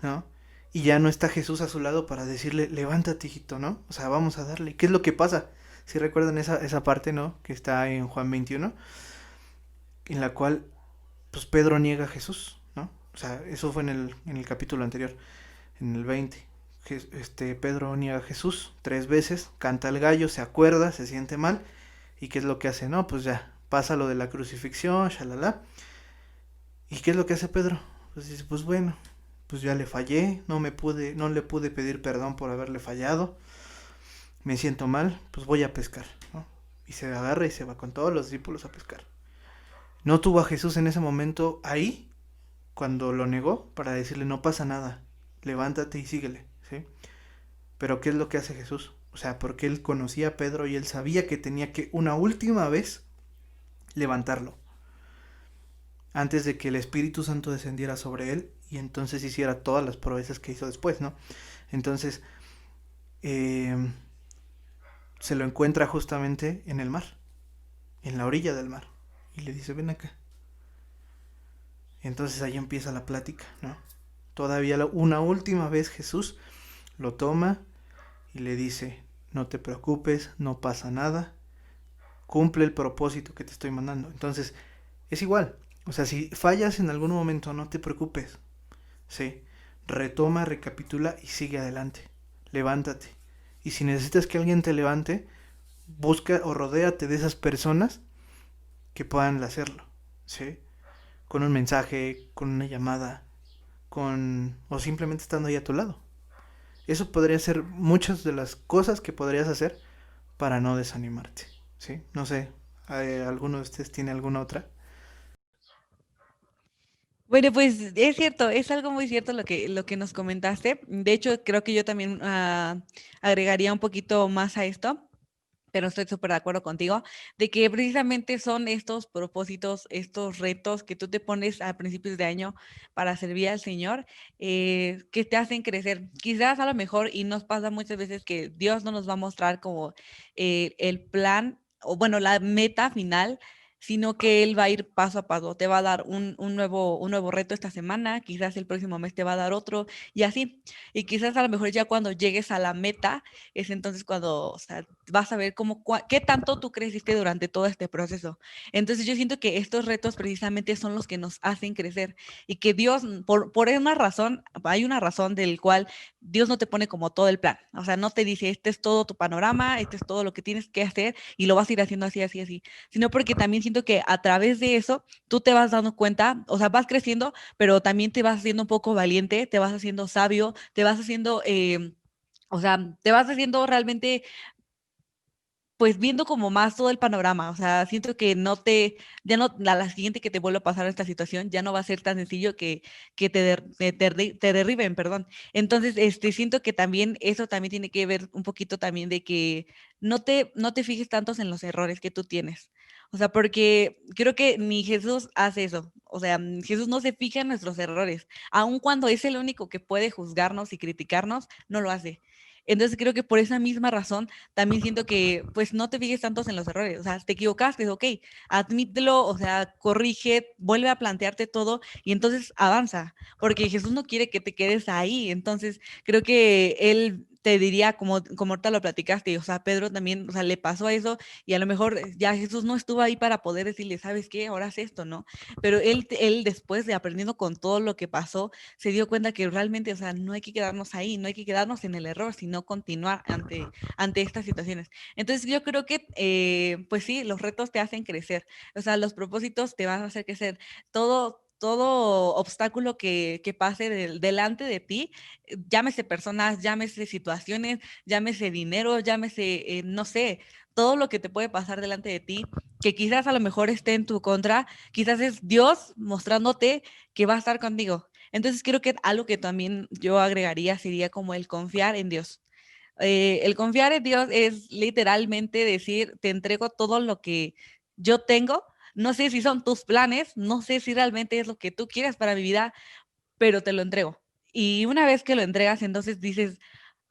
Speaker 1: ¿no? Y ya no está Jesús a su lado para decirle, levántate, hijito, ¿no? O sea, vamos a darle. ¿Qué es lo que pasa? Si recuerdan esa parte, ¿no? Que está en Juan 21, en la cual, pues Pedro niega a Jesús, ¿no? O sea, eso fue en el capítulo anterior, en el 20. Pedro niega a Jesús 3 veces, canta el gallo, se acuerda, se siente mal. ¿Y qué es lo que hace? No, pues ya, pasa lo de la crucifixión, shalala. ¿Y qué es lo que hace Pedro? Pues dice, pues bueno, pues ya le fallé, no le pude pedir perdón por haberle fallado, me siento mal, pues voy a pescar, ¿no? Y se agarra y se va con todos los discípulos a pescar. No tuvo a Jesús en ese momento ahí, cuando lo negó, para decirle, no pasa nada, levántate y síguele, ¿sí? Pero ¿qué es lo que hace Jesús? O sea, porque él conocía a Pedro y él sabía que tenía que una última vez levantarlo, antes de que el Espíritu Santo descendiera sobre él y entonces hiciera todas las proezas que hizo después, ¿no? Entonces, eh, se lo encuentra justamente en el mar, en la orilla del mar, y le dice, ven acá. Entonces ahí empieza la plática, ¿no? Todavía una última vez Jesús lo toma y le dice, no te preocupes, no pasa nada, cumple el propósito que te estoy mandando. Entonces, es igual, o sea, si fallas en algún momento, no te preocupes, ¿sí? Retoma, recapitula y sigue adelante, levántate. Y si necesitas que alguien te levante, busca o rodéate de esas personas que puedan hacerlo, ¿sí? Con un mensaje, con una llamada, o simplemente estando ahí a tu lado. Eso podría ser muchas de las cosas que podrías hacer para no desanimarte, ¿sí? No sé, ¿alguno de ustedes tiene alguna otra?
Speaker 3: Bueno, pues es cierto, es algo muy cierto lo que nos comentaste. De hecho, creo que yo también agregaría un poquito más a esto, pero estoy súper de acuerdo contigo, de que precisamente son estos propósitos, estos retos que tú te pones a principios de año para servir al Señor, que te hacen crecer. Quizás a lo mejor, y nos pasa muchas veces que Dios no nos va a mostrar como el plan, o bueno, la meta final, sino que Él va a ir paso a paso. Te va a dar un nuevo reto esta semana, quizás el próximo mes te va a dar otro, y así. Y quizás a lo mejor ya cuando llegues a la meta, es entonces cuando, o sea, vas a ver qué tanto tú creciste durante todo este proceso. Entonces yo siento que estos retos precisamente son los que nos hacen crecer y que Dios, por una razón, hay una razón del cual Dios no te pone como todo el plan. O sea, no te dice, este es todo tu panorama, este es todo lo que tienes que hacer y lo vas a ir haciendo así, así, así, sino porque también siento que a través de eso tú te vas dando cuenta, o sea, vas creciendo, pero también te vas haciendo un poco valiente, te vas haciendo sabio, te vas haciendo... o sea, te vas haciendo realmente, pues viendo como más todo el panorama. O sea, siento que ya no, la siguiente que te vuelva a pasar esta situación, ya no va a ser tan sencillo que te derriben, perdón. Entonces, siento que también eso también tiene que ver un poquito también de que no te fijes tantos en los errores que tú tienes. O sea, porque creo que ni Jesús hace eso. O sea, Jesús no se fija en nuestros errores. Aun cuando es el único que puede juzgarnos y criticarnos, no lo hace. Entonces creo que por esa misma razón también siento que pues no te fijes tantos en los errores, o sea, te equivocaste, ok, admítelo, o sea, corrige, vuelve a plantearte todo y entonces avanza, porque Jesús no quiere que te quedes ahí, entonces creo que Él te diría, como ahorita lo platicaste, o sea, Pedro también, o sea, le pasó eso y a lo mejor ya Jesús no estuvo ahí para poder decirle, ¿sabes qué? Ahora haz esto, ¿no? Pero él después de aprendiendo con todo lo que pasó, se dio cuenta que realmente, o sea, no hay que quedarnos ahí, no hay que quedarnos en el error, sino continuar ante estas situaciones. Entonces yo creo que, pues sí, los retos te hacen crecer, o sea, los propósitos te van a hacer crecer. Todo obstáculo que pase delante de ti, llámese personas, llámese situaciones, llámese dinero, llámese, no sé, todo lo que te puede pasar delante de ti, que quizás a lo mejor esté en tu contra, quizás es Dios mostrándote que va a estar contigo. Entonces creo que algo que también yo agregaría sería como el confiar en Dios. El confiar en Dios es literalmente decir, te entrego todo lo que yo tengo. No sé si son tus planes, no sé si realmente es lo que tú quieres para mi vida, pero te lo entrego. Y una vez que lo entregas, entonces dices,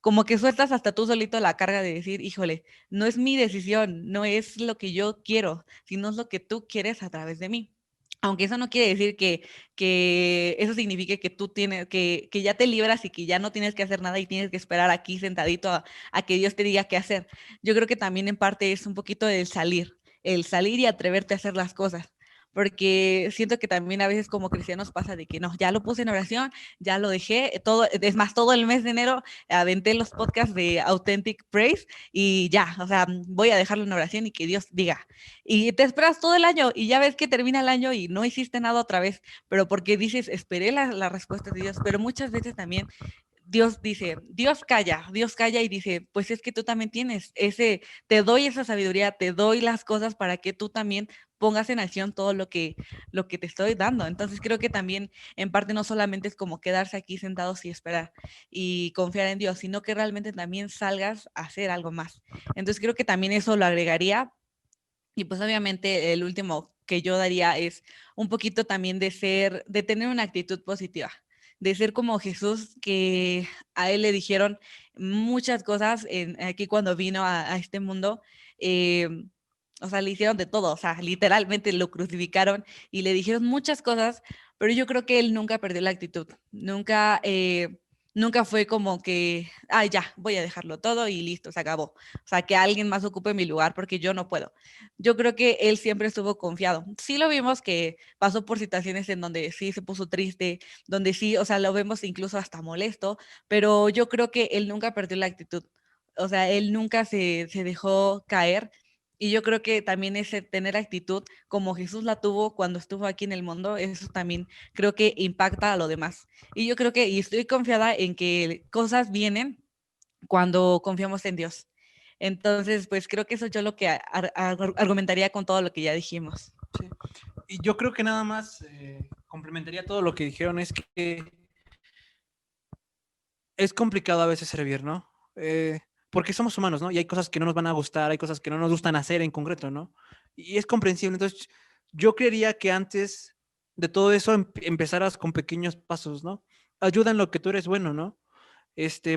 Speaker 3: como que sueltas hasta tú solito la carga de decir, híjole, no es mi decisión, no es lo que yo quiero, sino es lo que tú quieres a través de mí. Aunque eso no quiere decir que eso signifique que tú tienes, que ya te libras y que ya no tienes que hacer nada y tienes que esperar aquí sentadito a que Dios te diga qué hacer. Yo creo que también en parte es un poquito el salir y atreverte a hacer las cosas. Porque siento que también a veces como cristianos pasa de que no, ya lo puse en oración, ya lo dejé, todo, es más, todo el mes de enero aventé los podcasts de Authentic Praise y ya, o sea, voy a dejarlo en oración y que Dios diga. Y te esperas todo el año y ya ves que termina el año y no hiciste nada otra vez, pero porque dices, esperé la respuesta de Dios, pero muchas veces también Dios dice, Dios calla y dice, pues es que tú también tienes ese, te doy esa sabiduría, te doy las cosas para que tú también pongas en acción todo lo que te estoy dando. Entonces creo que también en parte no solamente es como quedarse aquí sentados y esperar y confiar en Dios, sino que realmente también salgas a hacer algo más. Entonces creo que también eso lo agregaría y pues obviamente el último que yo daría es un poquito también de tener una actitud positiva, de ser como Jesús, que a él le dijeron muchas cosas aquí cuando vino a este mundo. eh, o sea, le hicieron de todo, o sea, literalmente lo crucificaron y le dijeron muchas cosas, pero yo creo que él nunca perdió la actitud, nunca fue como que, ay, ya, voy a dejarlo todo y listo, se acabó. O sea, que alguien más ocupe mi lugar porque yo no puedo. Yo creo que él siempre estuvo confiado. Sí lo vimos que pasó por situaciones en donde sí se puso triste, donde sí, o sea, lo vemos incluso hasta molesto, pero yo creo que él nunca perdió la actitud. O sea, él nunca se dejó caer. Y yo creo que también ese tener actitud como Jesús la tuvo cuando estuvo aquí en el mundo, eso también creo que impacta a lo demás. Y yo creo que, y estoy confiada en que cosas vienen cuando confiamos en Dios. Entonces, pues creo que eso yo lo que argumentaría con todo lo que ya dijimos.
Speaker 2: Sí. Y yo creo que nada más complementaría todo lo que dijeron, es que es complicado a veces servir, ¿no? Porque somos humanos, ¿no? Y hay cosas que no nos van a gustar, hay cosas que no nos gustan hacer en concreto, ¿no? Y es comprensible. Entonces, yo creería que antes de todo eso empezaras con pequeños pasos, ¿no? Ayuda en lo que tú eres bueno, ¿no?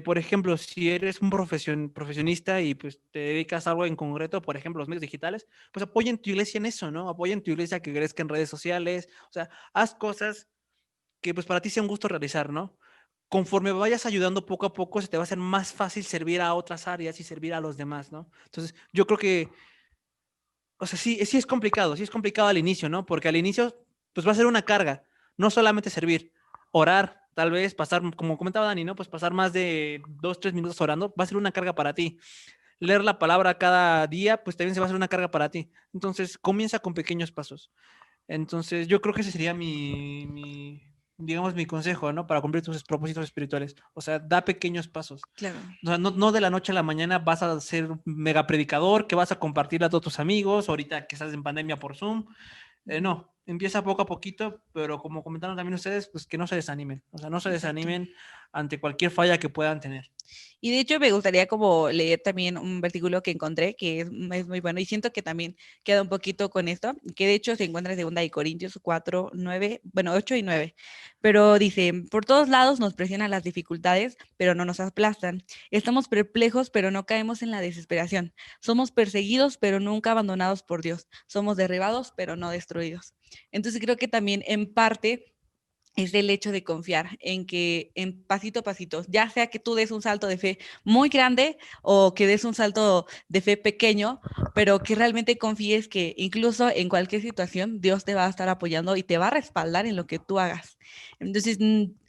Speaker 2: Por ejemplo, si eres un profesionista y pues te dedicas a algo en concreto, por ejemplo, los medios digitales, pues apoya en tu iglesia en eso, ¿no? Apoya en tu iglesia que crezca en redes sociales, o sea, haz cosas que pues para ti sea un gusto realizar, ¿no? Conforme vayas ayudando poco a poco, se te va a hacer más fácil servir a otras áreas y servir a los demás, ¿no? Entonces, yo creo que, o sea, sí es complicado al inicio, ¿no? Porque al inicio, pues va a ser una carga, no solamente servir, orar, tal vez pasar, como comentaba Dani, ¿no? Pues pasar más de 2, 3 minutos orando, va a ser una carga para ti. Leer la palabra cada día, pues también se va a hacer una carga para ti. Entonces, comienza con pequeños pasos. Entonces, yo creo que ese sería digamos, mi consejo, ¿no? Para cumplir tus propósitos espirituales. O sea, da pequeños pasos.
Speaker 3: Claro.
Speaker 2: O sea, no de la noche a la mañana vas a ser un mega predicador que vas a compartir a todos tus amigos, ahorita que estás en pandemia por Zoom. No, empieza poco a poquito, pero como comentaron también ustedes, pues que no se desanimen. O sea, no se
Speaker 3: Exacto.
Speaker 2: desanimen ante cualquier falla que puedan tener.
Speaker 3: Y de hecho me gustaría como leer también un versículo que encontré, que es muy bueno, y siento que también queda un poquito con esto, que de hecho se encuentra en 2 Corintios 4, 9, bueno, 8 y 9, pero dice, por todos lados nos presionan las dificultades, pero no nos aplastan. Estamos perplejos, pero no caemos en la desesperación. Somos perseguidos, pero nunca abandonados por Dios. Somos derribados, pero no destruidos. Entonces creo que también en parte es el hecho de confiar en que en pasito a pasito, ya sea que tú des un salto de fe muy grande o que des un salto de fe pequeño, pero que realmente confíes que incluso en cualquier situación Dios te va a estar apoyando y te va a respaldar en lo que tú hagas. Entonces,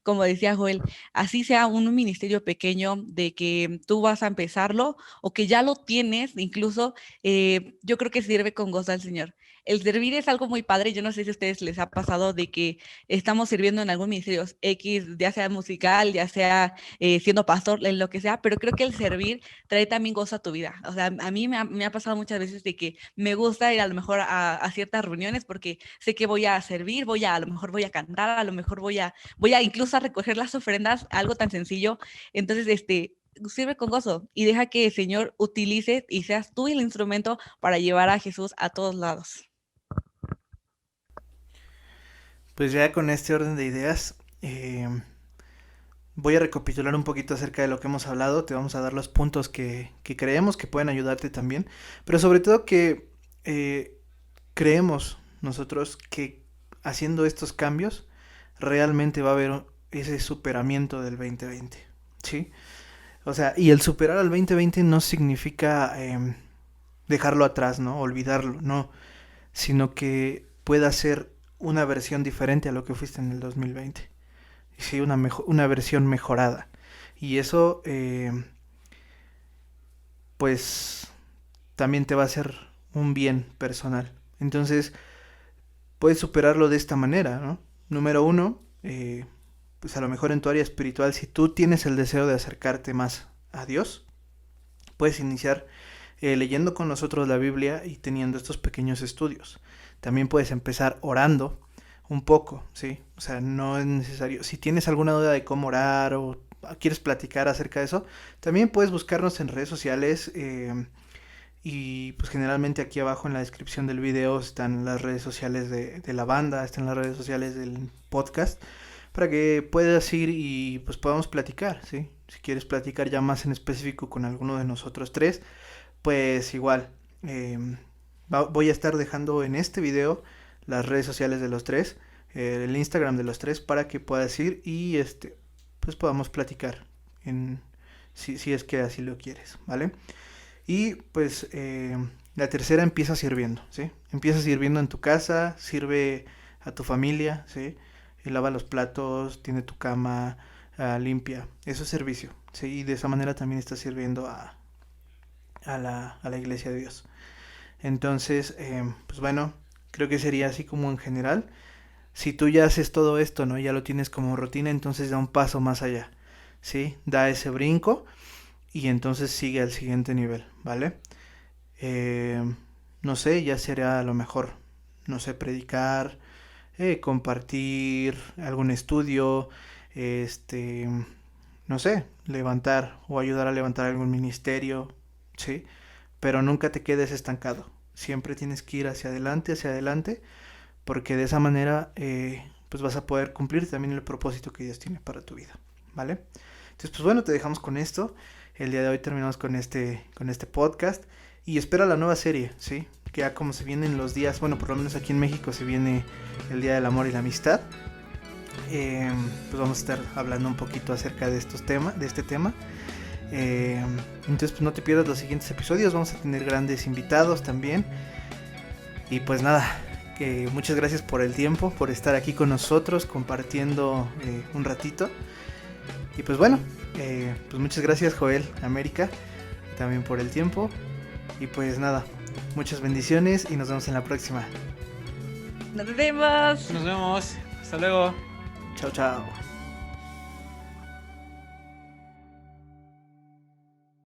Speaker 3: como decía Joel, así sea un ministerio pequeño de que tú vas a empezarlo o que ya lo tienes, incluso yo creo que sirve con gozo al Señor. El servir es algo muy padre. Yo no sé si a ustedes les ha pasado de que estamos sirviendo en algún ministerio X, ya sea musical, ya sea siendo pastor, en lo que sea, pero creo que el servir trae también gozo a tu vida. O sea, a mí me ha pasado muchas veces de que me gusta ir a lo mejor a ciertas reuniones porque sé que voy a servir, a lo mejor voy a cantar, a lo mejor voy a incluso a recoger las ofrendas, algo tan sencillo. Entonces, sirve con gozo y deja que el Señor utilice y seas tú el instrumento para llevar a Jesús a todos lados.
Speaker 1: Pues ya con este orden de ideas, voy a recapitular un poquito acerca de lo que hemos hablado. Te vamos a dar los puntos que creemos que pueden ayudarte también, pero sobre todo que creemos nosotros que haciendo estos cambios realmente va a haber ese superamiento del 2020, ¿sí? O sea, y el superar al 2020 no significa dejarlo atrás, ¿no? Olvidarlo, no, sino que pueda ser una versión diferente a lo que fuiste en el 2020. Sí, una versión mejorada. Y eso, pues, también te va a hacer un bien personal. Entonces, puedes superarlo de esta manera, ¿no? Número uno, pues a lo mejor en tu área espiritual, si tú tienes el deseo de acercarte más a Dios, puedes iniciar leyendo con nosotros la Biblia y teniendo estos pequeños estudios. También puedes empezar orando un poco, ¿sí? O sea, no es necesario. Si tienes alguna duda de cómo orar o quieres platicar acerca de eso, también puedes buscarnos en redes sociales. Y pues generalmente aquí abajo en la descripción del video están las redes sociales de la banda, están las redes sociales del podcast, para que puedas ir y pues podamos platicar, ¿sí? Si quieres platicar ya más en específico con alguno de nosotros tres, pues igual, voy a estar dejando en este video las redes sociales de los tres, el Instagram de los tres, para que puedas ir y pues podamos platicar, si es que así lo quieres, ¿vale? Y pues la tercera, empieza sirviendo, ¿sí? Empieza sirviendo en tu casa, sirve a tu familia, ¿sí? Y lava los platos, tiene tu cama limpia. Eso es servicio, ¿sí? Y de esa manera también estás sirviendo a la iglesia de Dios. Entonces, pues bueno, creo que sería así como en general. Si tú ya haces todo esto, ¿no? Ya lo tienes como rutina, entonces da un paso más allá, ¿sí? Da ese brinco y entonces sigue al siguiente nivel, ¿vale? Eh, no sé, ya será a lo mejor, no sé, predicar, compartir algún estudio, no sé, levantar o ayudar a levantar algún ministerio, ¿sí? Pero nunca te quedes estancado. Siempre tienes que ir hacia adelante, porque de esa manera pues vas a poder cumplir también el propósito que Dios tiene para tu vida, ¿vale? Entonces, pues bueno, te dejamos con esto. El día de hoy terminamos con este podcast y espera la nueva serie, ¿sí? Que ya como se vienen los días, bueno, por lo menos aquí en México se viene el Día del Amor y la Amistad. Pues vamos a estar hablando un poquito acerca de este tema. Entonces, pues no te pierdas los siguientes episodios. Vamos a tener grandes invitados también. Y pues nada, que muchas gracias por el tiempo, por estar aquí con nosotros compartiendo un ratito. Y pues bueno, pues muchas gracias Joel, América, también por el tiempo. Y pues nada, muchas bendiciones y nos vemos en la próxima.
Speaker 3: Nos vemos.
Speaker 2: Nos vemos. Hasta luego.
Speaker 1: Chao, chao.